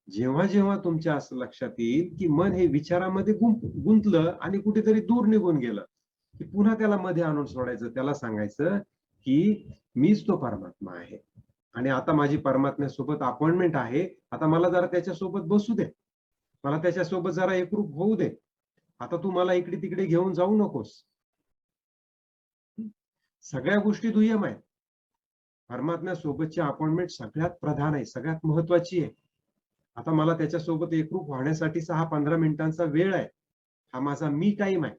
[SPEAKER 1] जेव्हा तुमच्या असं लक्षात येईल, की मन हे विचारामध्ये गुंतलं आणि कुठेतरी दूर निघून गेलं, की पुन्हा त्याला मध्ये आणून सोडायचं. त्याला सांगायचं, की मीच तो परमात्मा आहे. आणि आता माझी परमात्म्यासोबत अपॉइंटमेंट आहे. आता मला जरा त्याच्यासोबत बसू दे. मला त्याच्यासोबत जरा एकरूप होऊ दे. आता तू मला इकडे-तिकडे घेऊन जाऊ नकोस. सगळ्या गोष्टी दुय्यम आहेत. परमात्म्यासोबतची अपॉइंटमेंट सगळ्यात प्रधान आहे, सगळ्यात महत्वाची आहे. आता मला त्याच्यासोबत एकरूप होण्यासाठीचा हा 15 मिनिटांचा वेळ आहे. हा माझा मी टाईम आहे.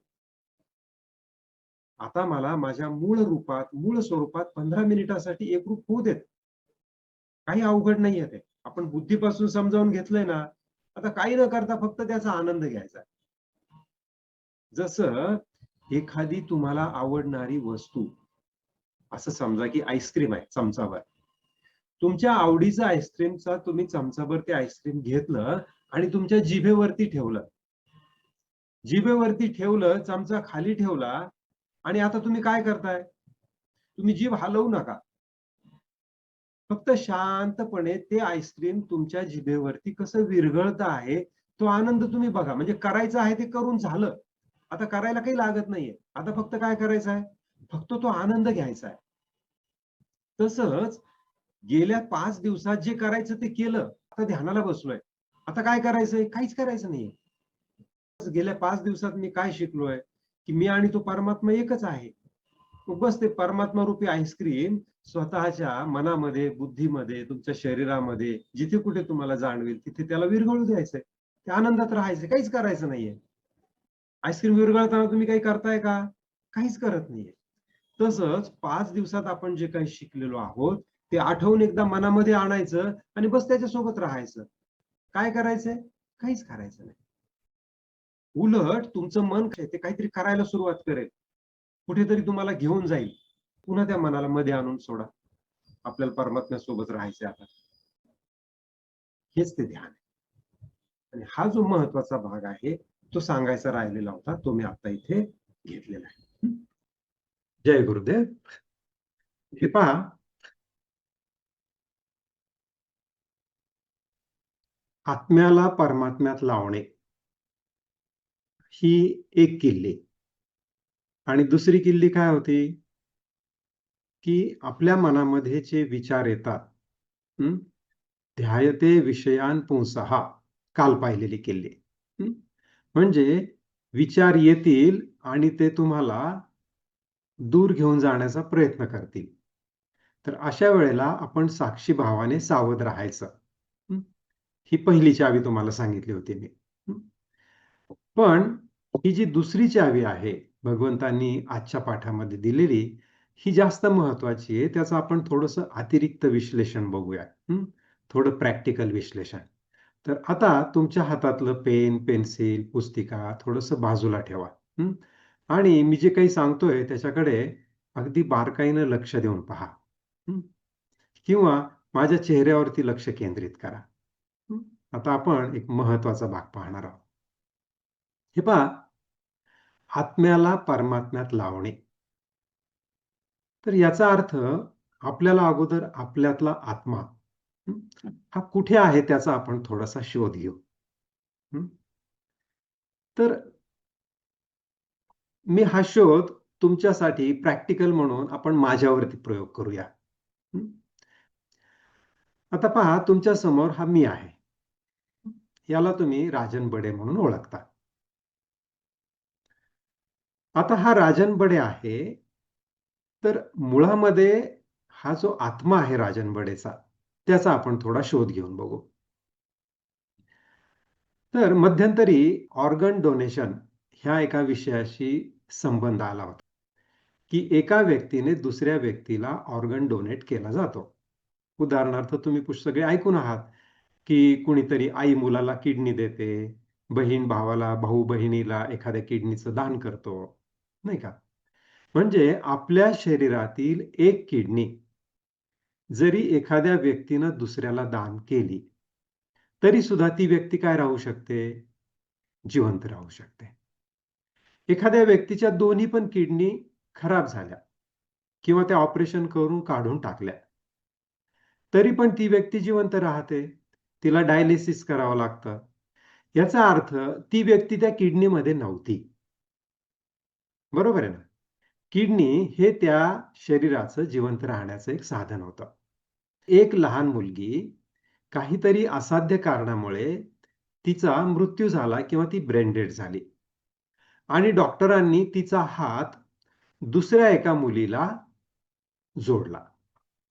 [SPEAKER 1] आता मला माझ्या मूळ रूपात, मूळ स्वरूपात 15 मिनिटासाठी एकरूप होऊ देत. काही अवघड नाहीये ते. आपण बुद्धीपासून समजावून घेतलंय ना, आता काही न करता फक्त त्याचा आनंद घ्यायचा. जसं एखादी तुम्हाला आवडणारी वस्तू, असं समजा की आईस्क्रीम आहे चमचाभर. तुमच्या आवडीचं आईस्क्रीमचा तुम्ही चमचाभर ते आईस्क्रीम घेतलं आणि तुमच्या जिभेवरती ठेवलं. जिभेवरती ठेवलं, चमचा खाली ठेवला आणि आता तुम्ही काय करताय? तुम्ही जीभ हलवू नका. फक्त शांतपणे ते आईस्क्रीम तुमच्या जिभेवरती कसं विरघळत आहे, तो आनंद तुम्ही बघा. म्हणजे करायचं आहे ते करून झालं. आता करायला काही लागत नाहीये. आता फक्त काय करायचं आहे? फक्त तो आनंद घ्यायचा आहे. तसंच गेल्या 5 दिवसात जे करायचं ते केलं. आता ध्यानाला बसलोय. आता काय करायचंय? काहीच करायचं नाहीये. गेल्या 5 दिवसात मी काय शिकलोय? की मी आणि तो परमात्मा एकच आहे. मग बस ते परमात्मा रूपी आईस्क्रीम स्वतःच्या मनामध्ये, बुद्धीमध्ये, तुमच्या शरीरामध्ये जिथे कुठे तुम्हाला जाणवेल तिथे त्याला विरघळू द्यायचंय. त्या आनंदात राहायचंय. काहीच करायचं नाहीये. आईस्क्रीम विरघळताना तुम्ही काही करताय का? काहीच करत नाहीये. तसंच 5 दिवसात आपण जे काही शिकलेलो आहोत, ते आठवून एकदा मनामध्ये आणायचं आणि बस त्याच्यासोबत राहायचं. काय करायचंय? काहीच करायचं नाही. उलट तुमचं मन ते काहीतरी करायला सुरुवात करेल. कुठेतरी तुम्हाला घेऊन जाईल. पुन्हा त्या मनाला मध्ये आणून सोडा. आपल्याला परमात्म्यासोबत राहायचंय आता. हेच ते ध्यान आहे. आणि हा जो महत्वाचा भाग आहे, तो सांगायचा राहिलेला होता. तो मी आता इथे घेतलेला आहे. जय गुरुदेव. हे पहा, आत्म्याला परमात्म्यात लावणे ही एक किल्ली आणि दुसरी किल्ली काय होती? की आपल्या मनामध्ये जे विचार येतात, ध्यायते विषयान पुंसः, काल पाहिलेली किल्ली. म्हणजे विचार येतील आणि ते तुम्हाला दूर घेऊन जाण्याचा प्रयत्न करतील. तर अशा वेळेला आपण साक्षी भावाने सावध राहायचं. ही पहिली चावी तुम्हाला सांगितली होती मी. पण ही जी दुसरी चावी आहे भगवंतांनी आजच्या पाठामध्ये दिलेली, ही जास्त महत्वाची आहे. त्याचं आपण थोडंसं अतिरिक्त विश्लेषण बघूया. थोडं प्रॅक्टिकल विश्लेषण. तर आता तुमच्या हातातलं पेन, पेन्सिल, पुस्तिका थोडंसं बाजूला ठेवा. आणि मी जे काही सांगतोय त्याच्याकडे अगदी बारकाईनं लक्ष देऊन पहा. किंवा माझ्या चेहऱ्यावरती लक्ष केंद्रित करा. आता आपण एक महत्वाचा भाग पाहणार आहोत. हे पहा, आत्म्याला परमात्म्यात लावणे. तर याचा अर्थ आपल्याला अगोदर आपल्यातला आत्मा हा कुठे आहे त्याचा आपण थोडासा शोध घेऊ. तर मी हा शोध तुमच्यासाठी प्रॅक्टिकल म्हणून आपण माझ्यावरती प्रयोग करूया. आता पहा, तुमच्या समोर हा मी आहे. याला तुम्ही राजन बडे म्हणून ओळखता. आता हा राजन बडे आहे, तर मुळामध्ये हा जो आत्मा आहे राजन बडेचा, त्याचा आपण थोडा शोध घेऊन बघू. तर मध्यंतरी ऑर्गन डोनेशन ह्या एका विषयाशी संबंध आला होता, की एका व्यक्तीने दुसऱ्या व्यक्तीला ऑर्गन डोनेट केला जातो. उदाहरणार्थ तुम्ही सगळे ऐकून आहात, की कुणीतरी आई मुलाला किडनी देते, बहीण भावाला, भाऊ बहिणीला एखाद्या किडनीचं दान करतो, नाही का? म्हणजे आपल्या शरीरातील एक किडनी जरी एखाद्या व्यक्तीनं दुसऱ्याला दान केली, तरी सुद्धा ती व्यक्ती काय राहू शकते? जिवंत राहू शकते. एखाद्या व्यक्तीच्या दोन्ही पण किडनी खराब झाल्या किंवा त्या ऑपरेशन करून काढून टाकल्या, तरी पण ती व्यक्ती जिवंत राहते. तिला डायलिसिस करावं लागतं. याचा अर्थ ती व्यक्ती त्या किडनीमध्ये नव्हती. बरोबर आहे ना? किडनी हे त्या शरीराचं जिवंत राहण्याचं एक साधन होतं. एक लहान मुलगी काहीतरी असाध्य कारणामुळे तिचा मृत्यू झाला किंवा ती ब्रेन डेड झाली आणि डॉक्टरांनी तिचा हात दुसऱ्या एका मुलीला जोडला.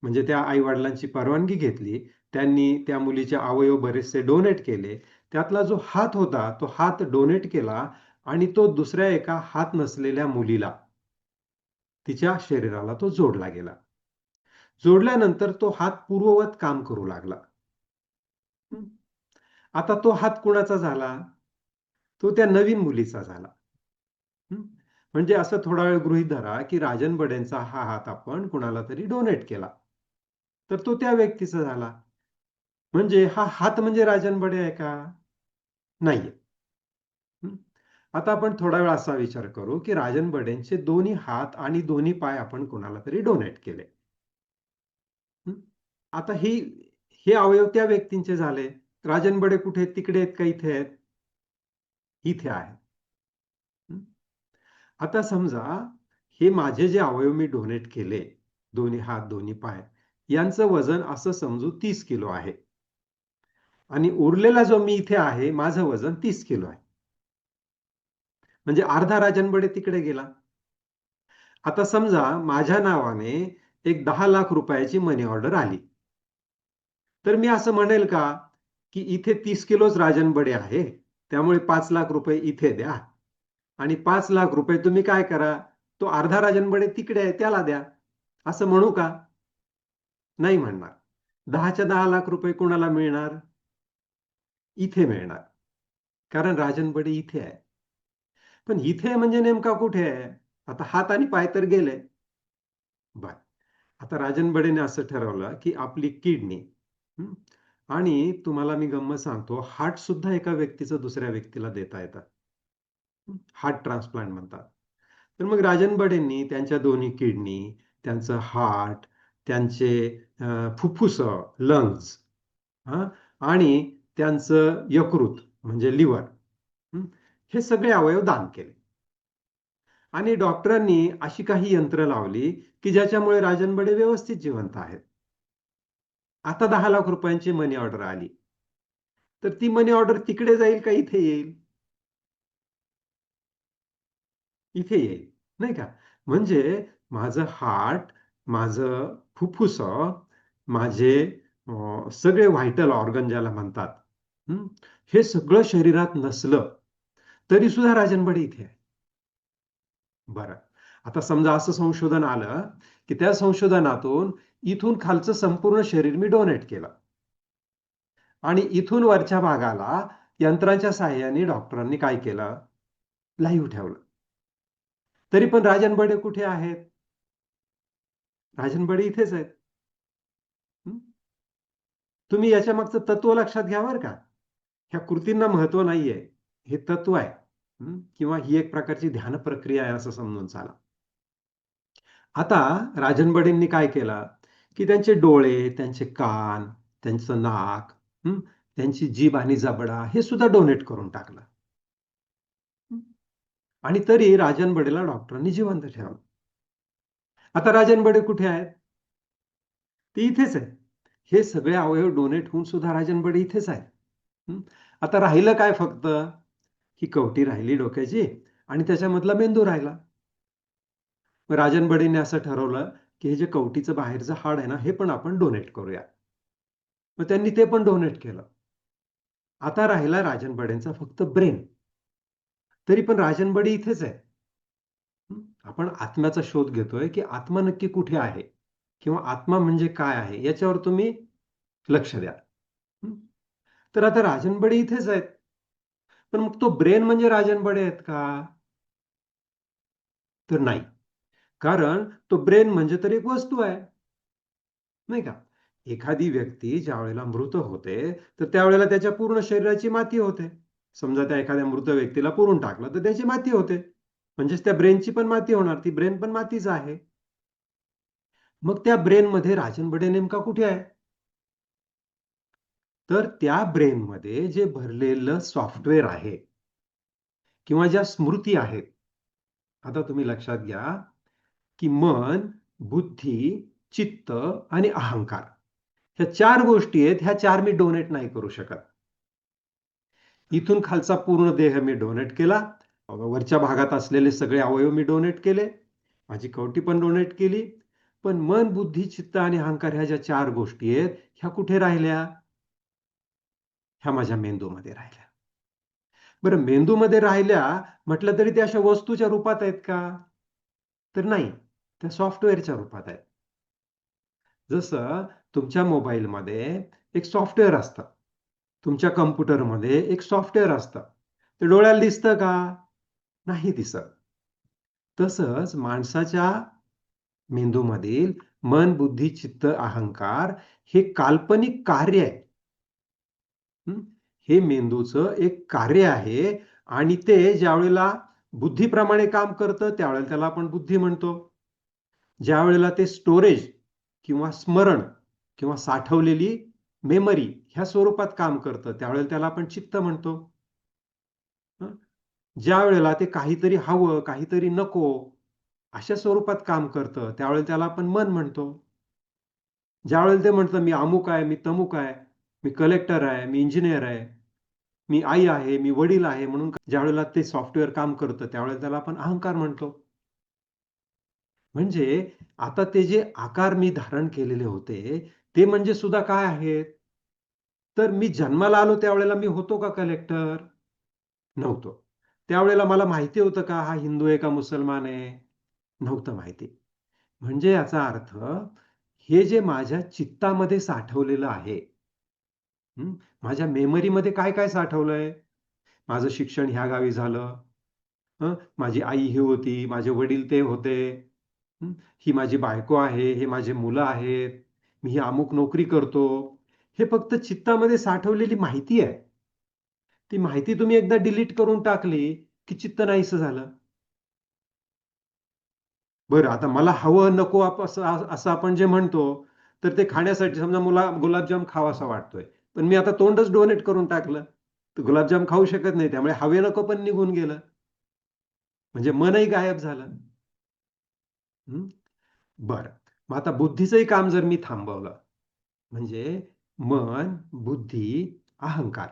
[SPEAKER 1] म्हणजे त्या आई-वडिलांची परवानगी घेतली. त्यांनी त्या मुलीचे अवयव बरेचसे डोनेट केले. त्यातला जो हात होता, तो हात डोनेट केला आणि तो दुसऱ्या एका हात नसलेल्या मुलीला, तिच्या शरीराला तो जोडला गेला. जोडल्यानंतर तो हात पूर्ववत काम करू लागला. आता तो हात कुणाचा झाला? तो त्या नवीन मुलीचा झाला. म्हणजे असं थोडा वेळ गृहीत धरा, की राजन बडेंचा हा हात आपण कुणाला तरी डोनेट केला. तर तो त्या व्यक्तीचा झाला. म्हणजे हा हात म्हणजे राजन बडे आहे का? नाहीये. आता आपण थोडा वेळ असा विचार करू, की राजन बडेंचे दोन्ही हात आणि दोन्ही पाय आपण कुणाला तरी डोनेट केले. आता हे अवयव त्या व्यक्तींचे झाले. राजन बडे कुठे आहेत? तिकडे आहेत का इथे आहेत? इथे आहेत. आता समजा हे माझे जे अवयव मी डोनेट केले, दोन्ही हात, दोन्ही पाय, यांचं वजन असं समजू 30 किलो आहे. आणि उरलेला जो मी इथे आहे, माझं वजन 30 किलो आहे. म्हणजे अर्धा राजन बडे तिकडे गेला. आता समजा माझ्या नावाने एक 10 लाख रुपयाची मनी ऑर्डर आली. तर मी असं म्हणेल का, की इथे 30 किलोच राजन बडे आहे, त्यामुळे 5 लाख रुपये इथे द्या आणि 5 लाख रुपये तुम्ही काय करा, तो अर्धा राजन बडे तिकडे आहे त्याला द्या, असं म्हणू का? नाही म्हणणार. 10च्या 10 लाख रुपये कोणाला मिळणार? इथे मिळणार. कारण राजन बडे इथे आहे. पण इथे म्हणजे नेमका कुठे आहे? आता हात आणि पाय तर गेले. बर. आता राजन बडेने असं ठरवलं, की आपली किडनी आणि तुम्हाला मी गंमत सांगतो, हार्ट सुद्धा एका व्यक्तीचं दुसऱ्या व्यक्तीला देता येतं. हार्ट ट्रान्सप्लांट म्हणतात. तर मग राजन बडेंनी त्यांच्या दोन्ही किडनी, त्यांचं हार्ट, त्यांचे फुफ्फुसं, लंग्स आणि त्यांचं यकृत म्हणजे लिव्हर, हे सगळे अवयव दान केले. आणि डॉक्टरांनी अशी काही यंत्र लावली, की ज्याच्यामुळे राजन बडे व्यवस्थित जिवंत आहेत. आता 10 लाख रुपयांची मनी ऑर्डर आली. तर ती मनी ऑर्डर तिकडे जाईल का इथे येईल? इथे येईल, नाही का? म्हणजे माझं हार्ट, माझं फुफ्फुसं, माझे सगळे व्हायटल ऑर्गन ज्याला म्हणतात, हे सगळं शरीरात नसलं, तरी सुद्धा राजन बडे इथे आहे. बरं. आता समजा असं संशोधन आलं, की त्या संशोधनातून इथून खालचं संपूर्ण शरीर मी डोनेट केलं. आणि इथून वरच्या भागाला यंत्राच्या साहाय्याने डॉक्टरांनी काय केलं? लाईव्ह ठेवलं. तरी पण राजन बडे कुठे आहेत? राजन बडे इथेच आहेत. तुम्ही याच्या मागचं तत्व लक्षात घ्या बरं का. ह्या कृतींना महत्व नाहीये. हे तत्व आहे. किंवा ही एक प्रकारची ध्यान प्रक्रिया आहे असं समजून चाला. आता राजन बडेंनी काय केलं?
[SPEAKER 2] की त्यांचे डोळे, त्यांचे कान, त्यांचं नाक, त्यांची जीभ आणि जबडा हे सुद्धा डोनेट करून टाकलं. आणि तरी राजन बडेला डॉक्टरांनी जिवंत ठेवलं. आता राजन बडे कुठे आहेत? ते इथेच आहे. हे सगळे अवयव डोनेट होऊन सुद्धा राजन बडे इथेच आहेत. आता राहिलं काय फक्त? ही कवटी राहिली डोक्याची आणि त्याच्यामधला मेंदू राहिला. राजन बडेने असं ठरवलं की हे जे कवटीचं बाहेरचं हाड आहे ना, हे पण आपण डोनेट करूया. मग त्यांनी ते पण डोनेट केलं. आता राहिला राजन बडेंचा फक्त ब्रेन. तरी पण राजन बडे इथेच आहे. आपण आत्म्याचा शोध घेतोय की आत्मा नक्की कुठे आहे किंवा आत्मा म्हणजे काय आहे याच्यावर तुम्ही लक्ष द्या. तर आता राजन बडे इथेच आहेत. पण मग तो ब्रेन म्हणजे राजन बडे आहेत का? तर नाही. कारण तो ब्रेन म्हणजे तर एक वस्तू आहे, नाही का? एखादी व्यक्ती ज्या वेळेला मृत होते तर त्यावेळेला त्याच्या पूर्ण शरीराची माती होते. समजा त्या एखाद्या मृत व्यक्तीला पुरून टाकलं तर त्याची माती होते. म्हणजेच त्या ब्रेनची पण माती होणार. ती ब्रेन पण मातीच आहे. मग त्या ब्रेन मध्ये राजन बडे नेमका कुठे आहे? तर त्या ब्रेन मध्ये जे भरलेलं सॉफ्टवेअर आहे किंवा ज्या स्मृती आहेत. आता तुम्ही लक्षात घ्या की मन, बुद्धी, चित्त आणि अहंकार ह्या 4 गोष्टी आहेत. ह्या 4 मी डोनेट नाही करू शकत. इथून खालचा पूर्ण देह मी डोनेट केला. वरच्या भागात असलेले सगळे अवयव मी डोनेट केले. माझी कवटी पण डोनेट केली. पण मन, बुद्धी, चित्त आणि अहंकार ह्या ज्या 4 गोष्टी आहेत ह्या कुठे राहिल्या? ह्या माझ्या मेंदूमध्ये राहिल्या. बरं, मेंदूमध्ये राहिल्या म्हटलं तरी त्या अशा वस्तूच्या रूपात आहेत का? तर नाही, त्या सॉफ्टवेअरच्या रूपात आहेत. जसं तुमच्या मोबाईलमध्ये एक सॉफ्टवेअर असतं. तुमच्या कम्प्युटरमध्ये एक सॉफ्टवेअर असतं. ते डोळ्याला दिसतं का? नाही दिसत. तसंच माणसाच्या मेंदूमधील मन, बुद्धी, चित्त, अहंकार हे काल्पनिक कार्य आहे. हे मेंदूचं एक कार्य आहे आणि ते ज्यावेळेला बुद्धीप्रमाणे काम करतं त्यावेळेला त्याला आपण बुद्धी म्हणतो. ज्या वेळेला ते स्टोरेज किंवा स्मरण किंवा साठवलेली मेमरी ह्या स्वरूपात काम करतं त्यावेळेला त्याला आपण चित्त म्हणतो. ज्या वेळेला ते काहीतरी हवं, काहीतरी नको अशा स्वरूपात काम करतं त्यावेळेला त्याला आपण मन म्हणतो. ज्यावेळेला ते म्हणतं मी अमुक आहे, मी तमुक आहे, मी कलेक्टर आहे, मी इंजिनियर आहे, मी आई आहे, मी वडील आहे, म्हणून ज्यावेळेला ते सॉफ्टवेअर काम करतं त्यावेळेला त्याला आपण अहंकार म्हणतो. म्हणजे आता ते जे आकार मी धारण केलेले होते ते म्हणजे सुद्धा काय आहेत? तर मी जन्माला आलो त्यावेळेला मी होतो का कलेक्टर? नव्हतो. त्यावेळेला मला माहिती होतं का हा हिंदू आहे का मुसलमान आहे? नव्हतं माहिती. म्हणजे याचा अर्थ हे जे माझ्या चित्तामध्ये साठवलेलं आहे, माझ्या मेमरीमध्ये काय काय साठवलंय? माझं शिक्षण ह्या गावी झालं, माझी आई ही होती, माझे वडील ते होते, ही माझी बायको आहे, हे माझे मुलं आहेत, मी ही अमुक नोकरी करतो. हे फक्त चित्तामध्ये साठवलेली माहिती आहे. ती माहिती तुम्ही एकदा डिलीट करून टाकली की चित्त नाहीसं झालं. बरं, आता मला हवं नको असं आपण जे म्हणतो तर ते खाण्यासाठी समजा मला गुलाबजाम खावासा वाटतोय पण मी आता तोंडच डोनेट करून टाकलं तर गुलाबजाम खाऊ शकत नाही. त्यामुळे हवे नको पण निघून गेलं. म्हणजे मनही गायब झालं. बरं, मग आता बुद्धीचंही काम जर मी थांबवलं म्हणजे मन, बुद्धी, अहंकार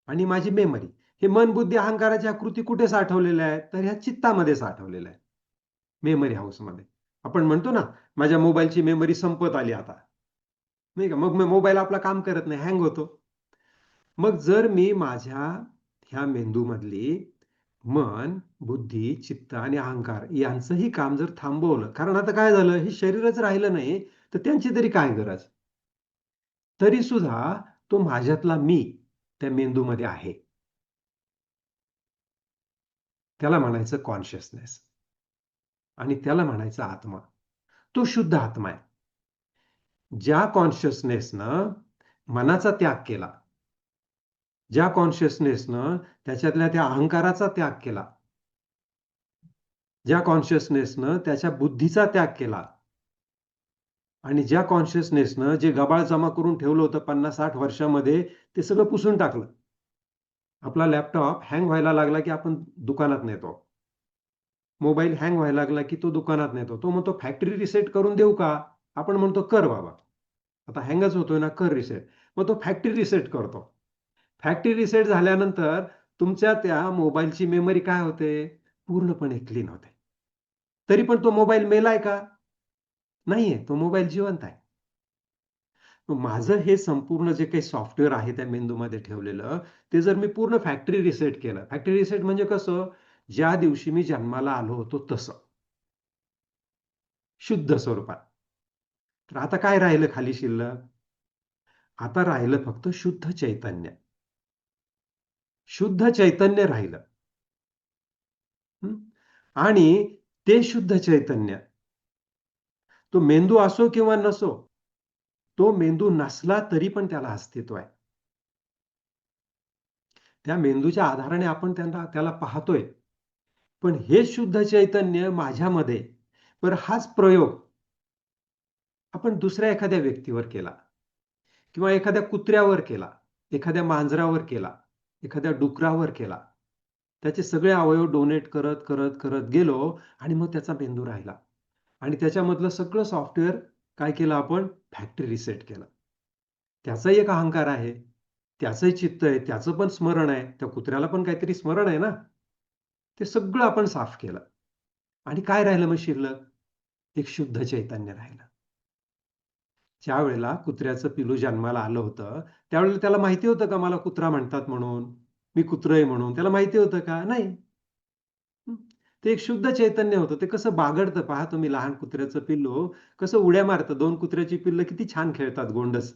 [SPEAKER 2] आणि माझी मेमरी हे मन, बुद्धी, अहंकाराच्या कृती कुठे साठवलेल्या आहेत? तर ह्या चित्तामध्ये साठवलेल्या आहेत, मेमरी हाऊसमध्ये. आपण म्हणतो ना माझ्या मोबाईलची मेमरी संपत आली आता, नाही का? मग मोबाईल आपला काम करत नाही, हँग होतो. मग जर मी माझ्या ह्या मेंदूमधली मन, बुद्धी, चित्त आणि अहंकार यांचंही काम जर थांबवलं, कारण आता काय झालं हे शरीरच राहिलं नाही तर त्यांची तरी काय गरज? तरी सुद्धा तो माझ्यातला मी त्या मेंदूमध्ये आहे. त्याला म्हणायचं कॉन्शियसनेस आणि त्याला म्हणायचं आत्मा. तो शुद्ध आत्मा आहे. ज्या कॉन्शियसनेसनं मनाचा त्याग केला, ज्या कॉन्शियसनेसनं त्याच्यातल्या त्या अहंकाराचा त्याग केला, ज्या कॉन्शियसनेसनं त्याच्या बुद्धीचा त्याग केला आणि ज्या कॉन्शियसनेसनं जे गबाळ जमा करून ठेवलं होतं 50-60 वर्षामध्ये, ते सगळं पुसून टाकलं. आपला लॅपटॉप हँग व्हायला लागला की आपण दुकानात नेतो. मोबाईल हँग व्हायला लागला की तो दुकानात नेतो. तो म्हणतो फॅक्टरी रिसेट करून देऊ का? आपण म्हणतो कर बाबा. आता हँगच होतोय ना, कर रिसेट. मग तो फॅक्टरी रिसेट करतो. फॅक्टरी रिसेट झाल्यानंतर तुमच्या त्या मोबाईलची मेमरी काय होते? पूर्णपणे क्लीन होते. तरी पण तो मोबाईल मेलाय का? नाहीये. तो मोबाईल जिवंत आहे. मग माझं हे संपूर्ण जे काही सॉफ्टवेअर आहे त्या मेंदूमध्ये ठेवलेलं, ते जर मी पूर्ण फॅक्टरी रिसेट केलं. फॅक्टरी रिसेट म्हणजे कसं? ज्या दिवशी मी जन्माला आलो होतो तसं. शुद्ध स्वरूपात. तर आता काय राहिलं खाली शिल्लक? आता राहिलं फक्त शुद्ध चैतन्य. शुद्ध चैतन्य राहिलं. हं? आणि ते शुद्ध चैतन्य, तो मेंदू असो किंवा नसो, तो मेंदू नसला तरी पण त्याला अस्तित्व आहे. त्या मेंदूच्या आधाराने आपण त्याला पाहतोय. पण हे शुद्ध चैतन्य माझ्यामध्ये, बरं हाच प्रयोग आपण दुसऱ्या एखाद्या व्यक्तीवर केला किंवा एखाद्या कुत्र्यावर केला, एखाद्या मांजरावर केला, एखाद्या डुकरावर केला. त्याचे सगळे अवयव डोनेट करत, करत, करत गेलो आणि मग त्याचा मेंदू राहिला. आणि त्याच्यामधलं सगळं सॉफ्टवेअर काय केलं आपण? फॅक्टरी रिसेट केलं. त्याचाही एक अहंकार आहे. त्याचंही चित्त आहे, त्याचं पण स्मरण आहे. त्या कुत्र्याला पण काहीतरी स्मरण आहे ना. ते सगळं आपण साफ केलं. आणि काय राहिलं मग शिल्लक? एक शुद्ध चैतन्य राहिलं. ज्यावेळेला कुत्र्याचं पिल्लू जन्माला आलं होतं, त्यावेळेला त्याला माहिती होतं का मला कुत्रा म्हणतात म्हणून? मी कुत्रं आहे म्हणून? त्याला माहिती होतं का? नाही. हं. ते एक शुद्ध चैतन्य होतं. ते कसं बागडतं पहा तुम्ही लहान कुत्र्याचं पिल्लू कसं उड्या मारतं. 2 कुत्र्याची पिल्लं किती छान खेळतात गोंडस.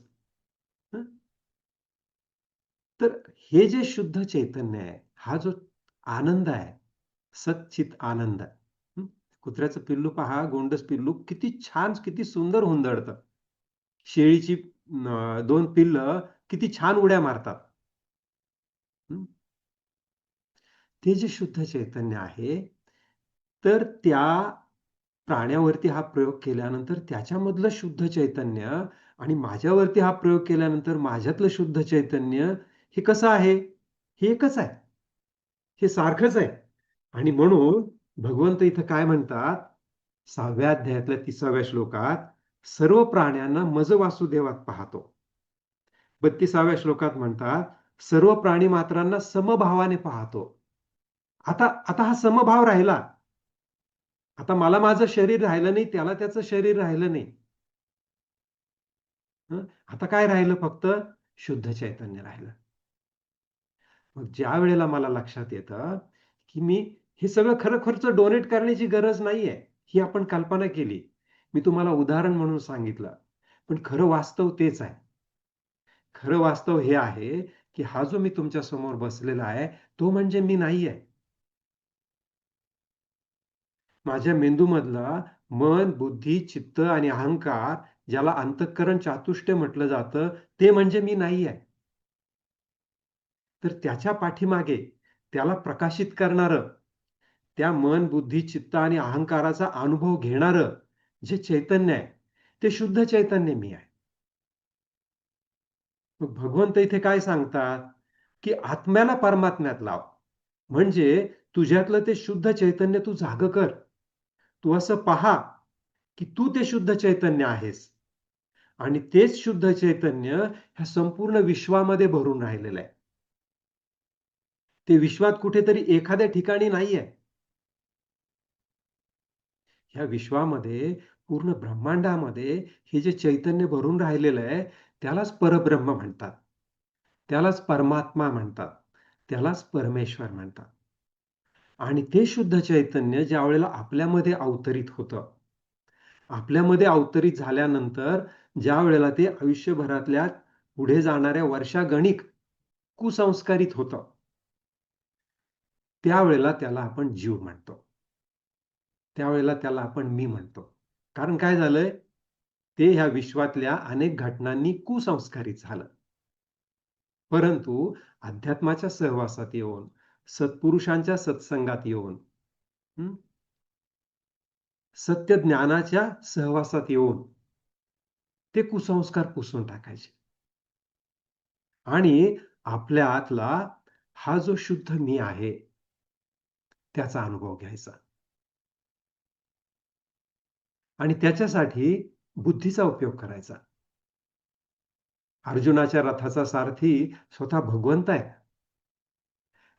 [SPEAKER 2] हं. तर हे जे शुद्ध चैतन्य आहे, हा जो आनंद आहे, सच्चित आनंद. हं. कुत्र्याचं पिल्लू पहा, गोंडस पिल्लू किती छान, किती सुंदर हुंदडतं. शेळीची 2 पिल्लं किती छान उड्या मारतात. हं. ते जे शुद्ध चैतन्य आहे, तर त्या प्राण्यावरती हा प्रयोग केल्यानंतर त्याच्यामधलं शुद्ध चैतन्य आणि माझ्यावरती हा प्रयोग केल्यानंतर माझ्यातलं शुद्ध चैतन्य हे कसं आहे? हे एकच आहे. हे सारखंच आहे. आणि म्हणून भगवंत इथं काय म्हणतात? 6व्या अध्यायातल्या 30व्या श्लोकात, सर्व प्राण्यांना मज वासुदेवात पाहतो. 32व्या श्लोकात म्हणतात, सर्व प्राणीमात्रांना समभावाने पाहतो. आता आता हा समभाव राहिला. आता मला माझं शरीर राहिलं नाही, त्याला त्याचं शरीर राहिलं नाही. हं? आता काय राहिलं फक्त? शुद्ध चैतन्य राहिलं. मग ज्यावेळेला मला लक्षात येतं, की मी हे सगळं खरोखरचं डोनेट करण्याची गरज नाहीये, ही आपण कल्पना केली. मी तुम्हाला उदाहरण म्हणून सांगितलं. पण खरं वास्तव तेच आहे. खरं वास्तव हे आहे, की हा जो मी तुमच्या समोर बसलेला आहे, तो म्हणजे मी नाहीये. माझ्या मेंदूमधला मन, बुद्धी, चित्त आणि अहंकार, ज्याला अंतःकरण चातुष्य म्हटलं जातं, ते म्हणजे मी नाही आहे. तर त्याच्या पाठीमागे त्याला प्रकाशित करणारं, त्या मन, बुद्धी, चित्त आणि अहंकाराचा अनुभव घेणारं जे चैतन्य आहे, ते शुद्ध चैतन्य मी आहे. मग भगवंत इथे काय सांगतात, की आत्म्याला परमात्म्यात लाव. म्हणजे तुझ्यातलं ते शुद्ध चैतन्य तू जागं कर. तू असं पहा, की तू ते शुद्ध चैतन्य आहेस. आणि तेच शुद्ध चैतन्य ह्या संपूर्ण विश्वामध्ये भरून राहिलेलं आहे. ते विश्वात कुठेतरी एखाद्या ठिकाणी नाहीये. ह्या विश्वामध्ये, पूर्ण ब्रह्मांडामध्ये हे जे चैतन्य भरून राहिलेलं आहे, त्यालाच परब्रह्म म्हणतात. त्यालाच परमात्मा म्हणतात. त्यालाच परमेश्वर म्हणतात. आणि ते शुद्ध चैतन्य ज्यावेळेला आपल्यामध्ये अवतरित होतं, आपल्यामध्ये अवतरित झाल्यानंतर ज्यावेळेला ते आयुष्यभरातल्या पुढे जाणाऱ्या वर्षागणिक कुसंस्कारित होतं, त्यावेळेला त्याला आपण जीव म्हणतो. त्यावेळेला त्याला आपण मी म्हणतो. कारण काय झालंय? ते ह्या विश्वातल्या अनेक घटनांनी कुसंस्कारित झालं. परंतु अध्यात्माच्या सहवासात येऊन, सत्पुरुषांच्या सत्संगात येऊन, हं, सत्य ज्ञानाच्या सहवासात येऊन ते कुसंस्कार पुसून टाकायचे आणि आपल्यातला हा जो शुद्ध मी आहे त्याचा अनुभव घ्यायचा आणि त्याच्यासाठी बुद्धीचा उपयोग करायचा. अर्जुनाच्या रथाचा सारथी स्वतः भगवंत आहे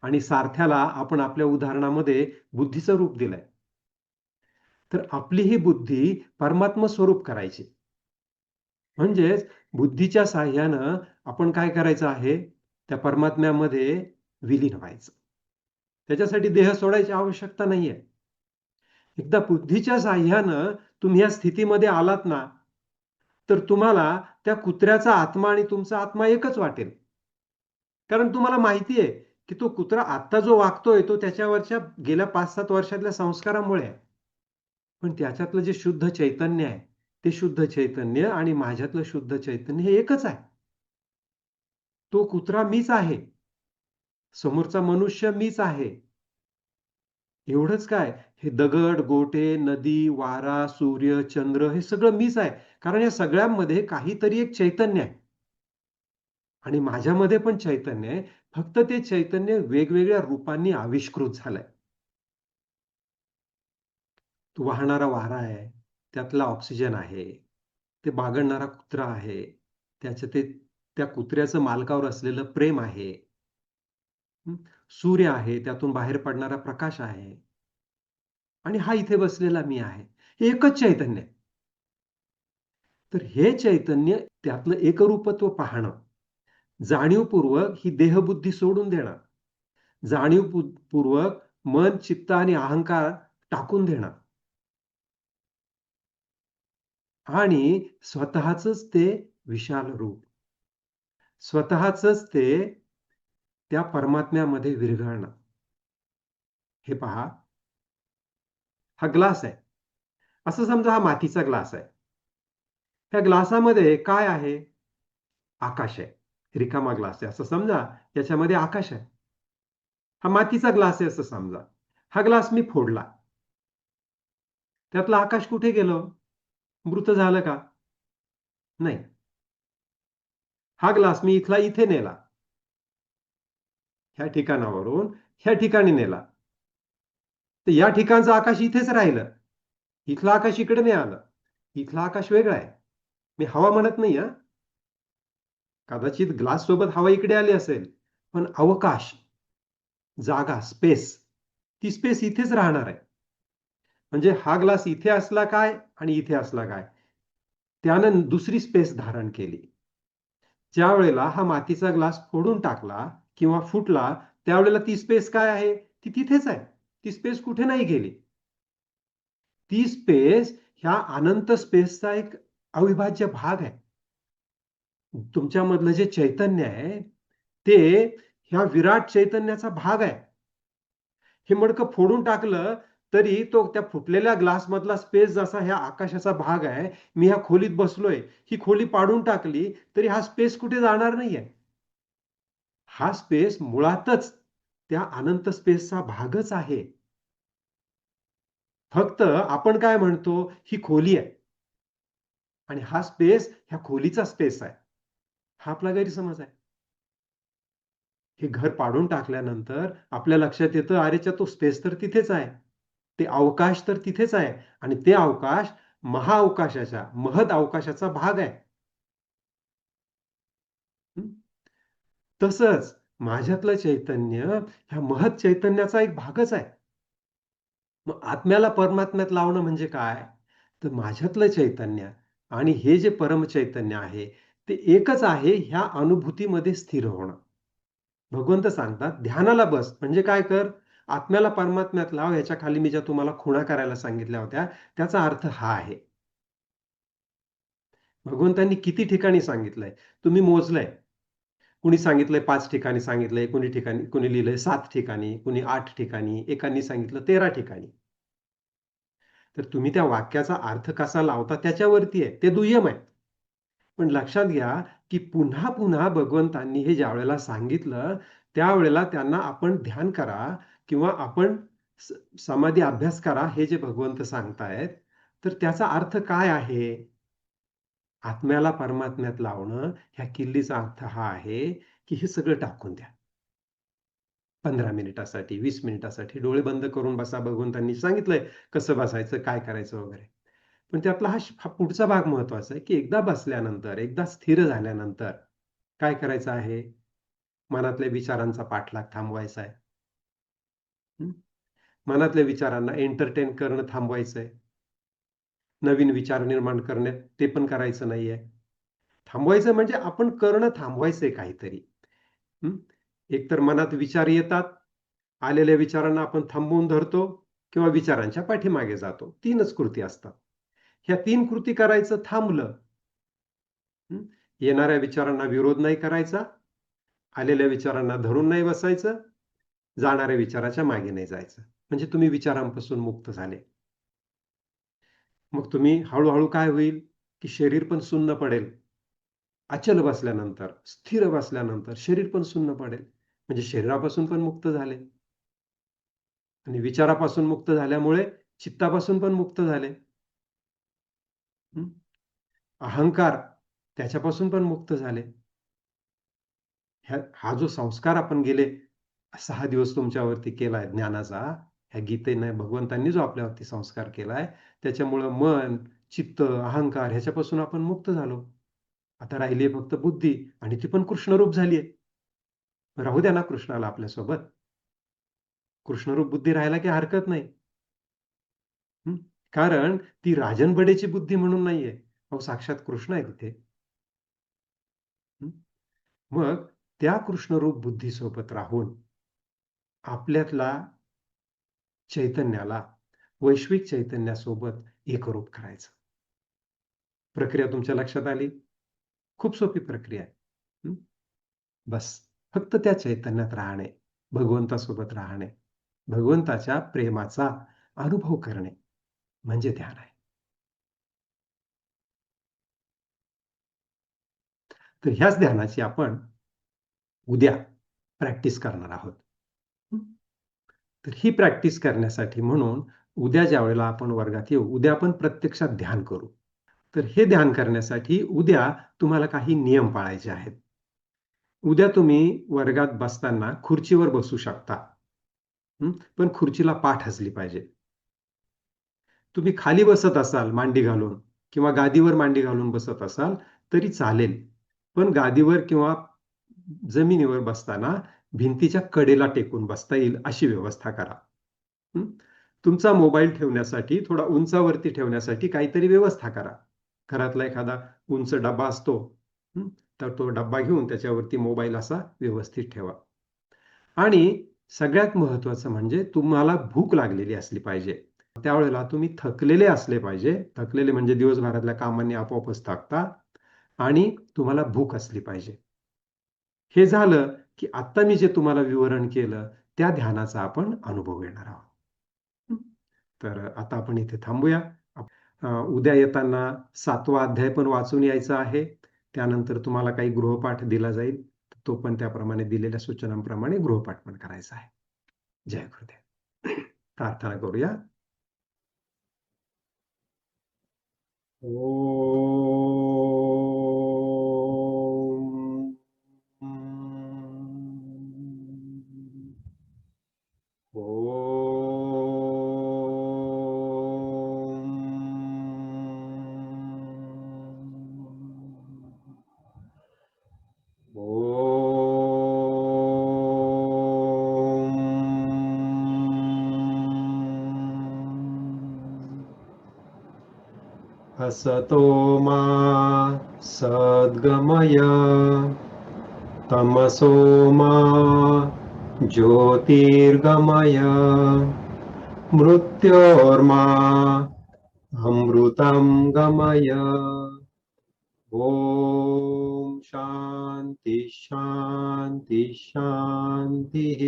[SPEAKER 2] आणि सारथ्याला आपण आपल्या उदाहरणामध्ये बुद्धीचं रूप दिलंय. तर आपली ही बुद्धी परमात्म स्वरूप करायची. म्हणजेच बुद्धीच्या साहाय्यानं आपण काय करायचं आहे, त्या परमात्म्यामध्ये विलीन व्हायचं. त्याच्यासाठी देह सोडायची आवश्यकता नाहीये. एकदा बुद्धीच्या साहाय्यानं तुम्ही या स्थितीमध्ये आलात ना, तर तुम्हाला त्या कुत्र्याचा आत्मा आणि तुमचा आत्मा एकच वाटेल. कारण तुम्हाला माहिती आहे, की तो कुत्रा आत्ता जो वागतोय तो त्याच्यावरच्या गेल्या 5-7 वर्षातल्या संस्कारामुळे आहे. पण त्याच्यातलं जे शुद्ध चैतन्य आहे, ते शुद्ध चैतन्य आणि माझ्यातलं शुद्ध चैतन्य हे एकच आहे. तो कुत्रा मीच आहे. समोरचा मनुष्य मीच आहे. एवढंच काय, हे दगड, गोटे, नदी, वारा, सूर्य, चंद्र हे सगळं मीच आहे. कारण या सगळ्यांमध्ये काहीतरी एक चैतन्य आहे. आणि माझ्यामध्ये पण चैतन्य आहे. फक्त ते चैतन्य वेगवेगळ्या रूपांनी आविष्कृत झालंय. तो वाहणारा वारा आहे, त्यातला ऑक्सिजन आहे, ते बागडणारा कुत्रा आहे, त्या कुत्र्याचं मालकावर असलेलं प्रेम आहे. सूर्य आहे, त्यातून बाहेर पडणारा प्रकाश आहे आणि हा इथे बसलेला मी आहे. हे एकच चैतन्य आहे. तर हे चैतन्य त्यातलं एकरूपत्व पाहणं, जाणीवपूर्वक ही देहबुद्धी सोडून देणं, जाणीवपूर्वक मन, चित्त आणि अहंकार टाकून देणं आणि स्वतःचंच ते विशाल रूप, स्वतःचंच ते त्या परमात्म्यामध्ये विरघळणं. हे पहा, हा ग्लास आहे. असं समजा हा मातीचा ग्लास आहे. त्या ग्लासामध्ये काय आहे? आकाश आहे. रिकामा ग्लास आहे असं समजा, याच्यामध्ये आकाश आहे. हा मातीचा ग्लास आहे असं समजा. हा ग्लास मी फोडला. त्यातलं आकाश कुठे गेलं? मृत झालं का? नाही. हा ग्लास मी इथला इथे नेला. ह्या ठिकाणावरून ह्या ठिकाणी नेला. तर या ठिकाणचं आकाश इथेच राहिलं. इथलं आकाश इकडे नाही आलं. इथलं आकाश वेगळं आहे. मी हवा म्हणत नाही हा. कदाचित ग्लास सोबत हवा इकडे आली असेल, पण अवकाश, जागा, स्पेस, ती स्पेस इथेच राहणार आहे. म्हणजे हा ग्लास इथे असला काय आणि इथे असला काय, त्यानं दुसरी स्पेस धारण केली. ज्या वेळेला हा मातीचा ग्लास फोडून टाकला किंवा फुटला, त्यावेळेला ती स्पेस काय आहे? ती तिथेच आहे. ती स्पेस कुठे नाही गेली. ती स्पेस ह्या अनंत स्पेसचा एक अविभाज्य भाग आहे. तुमच्यामधलं जे चैतन्य आहे ते ह्या विराट चैतन्याचा भाग आहे. हे मडकं फोडून टाकलं तरी तो त्या फुटलेल्या ग्लास मधला स्पेस जसा ह्या आकाशाचा भाग आहे, मी ह्या खोलीत बसलोय, ही खोली पाडून टाकली तरी हा स्पेस कुठे जाणार नाहीये. हा स्पेस मुळातच त्या अनंत स्पेसचा भागच आहे. फक्त आपण काय म्हणतो, ही खोली आहे आणि हा स्पेस ह्या खोलीचा स्पेस आहे. हा आपला गैरसमज आहे. हे घर पाडून टाकल्यानंतर आपल्या लक्षात येतं, अरेच्या तो स्पेस तर तिथेच आहे. ते अवकाश तर तिथेच आहे आणि ते अवकाश महाअवकाशाच्या, महद अवकाशाचा भाग आहे. तसंच माझ्यातलं चैतन्य ह्या महत चैतन्याचा एक भागच आहे. मग आत्म्याला परमात्म्यात लावणं म्हणजे काय? तर माझ्यातलं चैतन्य आणि हे जे परमचैतन्य आहे, ते एकच आहे ह्या अनुभूतीमध्ये स्थिर होणं. भगवंत सांगतात, ध्यानाला बस. म्हणजे काय कर? आत्म्याला परमात्म्यात लाव. याच्या खाली मी ज्या तुम्हाला खुणा करायला सांगितल्या होत्या, त्याचा अर्थ हा आहे. भगवंतांनी किती ठिकाणी सांगितलंय? तुम्ही मोजलंय. कुणी सांगितलंय 5 ठिकाणी सांगितलंय, कुणी लिहिलंय 7 ठिकाणी, कुणी 8 ठिकाणी, एकांनी सांगितलं 13 ठिकाणी. तर तुम्ही त्या वाक्याचा अर्थ कसा लावता त्याच्यावरती आहे. ते दुय्यम आहे. पण लक्षात घ्या, की पुन्हा पुन्हा भगवंतांनी हे ज्यावेळेला सांगितलं, त्यावेळेला त्यांना आपण ध्यान करा किंवा आपण समाधी अभ्यास करा, हे जे भगवंत सांगतायत, तर त्याचा अर्थ काय आहे? आत्म्याला परमात्म्यात लावणं, ह्या किल्लीचा अर्थ हा आहे की हे सगळं टाकून द्या. 15 मिनिटासाठी, 20 मिनिटासाठी डोळे बंद करून बसा. भगवंतांनी सांगितलंय कसं बसायचं, काय करायचं वगैरे. पण त्यातला हा पुढचा भाग महत्वाचा आहे, की एकदा बसल्यानंतर, एकदा स्थिर झाल्यानंतर काय करायचं आहे? मनातल्या विचारांचा पाठलाग थांबवायचा आहे. मनातल्या विचारांना एंटरटेन करणं थांबवायचंय. नवीन विचार निर्माण करणे ते पण करायचं नाहीये. थांबवायचं म्हणजे आपण करणं थांबवायचंय काहीतरी. एकतर मनात विचार येतात, आलेल्या विचारांना आपण थांबवून धरतो किंवा विचारांच्या पाठीमागे जातो. 3च कृती असतात. ह्या 3 कृती करायचं थांबलं. येणाऱ्या विचारांना विरोध नाही करायचा, आलेल्या विचारांना धरून नाही बसायचं, जाणाऱ्या विचाराच्या मागे नाही जायचं. म्हणजे तुम्ही विचारांपासून मुक्त झाले. मग तुम्ही हळूहळू काय होईल, की शरीर पण सुन्न पडेल. अचल बसल्यानंतर, स्थिर बसल्यानंतर शरीर पण सुन्न पडेल. म्हणजे शरीरापासून पण मुक्त झाले. आणि विचारापासून मुक्त झाल्यामुळे चित्तापासून पण मुक्त झाले. अहंकार त्याच्यापासून पण मुक्त झाले. हा जो संस्कार आपण गेले 6 दिवस तुमच्यावरती केलाय ज्ञानाचा, ह्या गीतेने भगवंतांनी जो आपल्यावरती संस्कार केलाय, त्याच्यामुळं मन, चित्त, अहंकार ह्याच्यापासून आपण मुक्त झालो. आता राहिली फक्त बुद्धी, आणि ती पण कृष्णरूप झालीये. राहू द्या ना कृष्णाला आपल्यासोबत. कृष्णरूप बुद्धी राहायला काही हरकत नाही. कारण ती राजनबडेची बुद्धी म्हणून नाहीये. अहो साक्षात कृष्ण आहे तिथे. मग त्या कृष्णरूप बुद्धीसोबत राहून आपल्यातला चैतन्याला वैश्विक चैतन्यासोबत एकरूप करायचं. प्रक्रिया तुमच्या लक्षात आली? खूप सोपी प्रक्रिया आहे. बस फक्त त्या चैतन्यात राहणे, भगवंतासोबत राहणे, भगवंताच्या प्रेमाचा अनुभव करणे म्हणजे ध्यान आहे. तर ह्याच ध्यानाची आपण उद्या प्रॅक्टिस करणार आहोत. तर ही प्रॅक्टिस करण्यासाठी म्हणून उद्या ज्या वेळेला आपण वर्गात येऊ, उद्या आपण प्रत्यक्षात ध्यान करू. तर हे ध्यान करण्यासाठी उद्या तुम्हाला काही नियम पाळायचे आहेत. उद्या तुम्ही वर्गात बसताना खुर्चीवर बसू शकता. पण खुर्चीला पाठ असली पाहिजे. तुम्ही खाली बसत असाल मांडी घालून किंवा गादीवर मांडी घालून बसत असाल तरी चालेल. पण गादीवर किंवा जमिनीवर बसताना भिंतीच्या कडेला टेकून बसता येईल अशी व्यवस्था करा. तुमचा मोबाईल ठेवण्यासाठी थोडा उंचावरती ठेवण्यासाठी काहीतरी व्यवस्था करा. घरातला एखादा उंच डब्बा असतो, तर तो डब्बा घेऊन त्याच्यावरती मोबाईल असा व्यवस्थित ठेवा. आणि सगळ्यात महत्वाचं म्हणजे तुम्हाला भूक लागलेली असली पाहिजे. त्यावेळेला तुम्ही थकलेले असले पाहिजे. थकलेले म्हणजे दिवसभरातल्या कामांनी आपोआपच थकता, आणि तुम्हाला भूक असली पाहिजे. हे झालं की आता मी जे तुम्हाला विवरण केलं त्या ध्यानाचा आपण अनुभव घेणार आहोत. तर आता आपण इथे थांबूया. उद्या येताना 7वा अध्याय पण वाचून यायचा आहे. त्यानंतर तुम्हाला काही गृहपाठ दिला जाईल, तो पण त्याप्रमाणे दिलेल्या सूचनांप्रमाणे गृहपाठ पण करायचा आहे. जय गुरुदेव. प्रार्थना करूया. असतो मा सद्गमय तमसो मा ज्योतिर्गमय मृत्योर्मा अमृतं गमय. ओम शांति शांति शांतिः.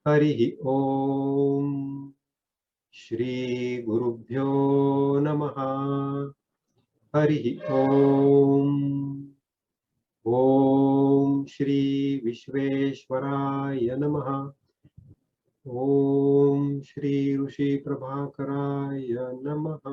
[SPEAKER 2] हरिः ओम. श्री गुरुभ्यो नमः. हरिः ओम. ओम श्री विश्वेश्वराय नमः. ओम श्री ऋषि प्रभाकराय नमः.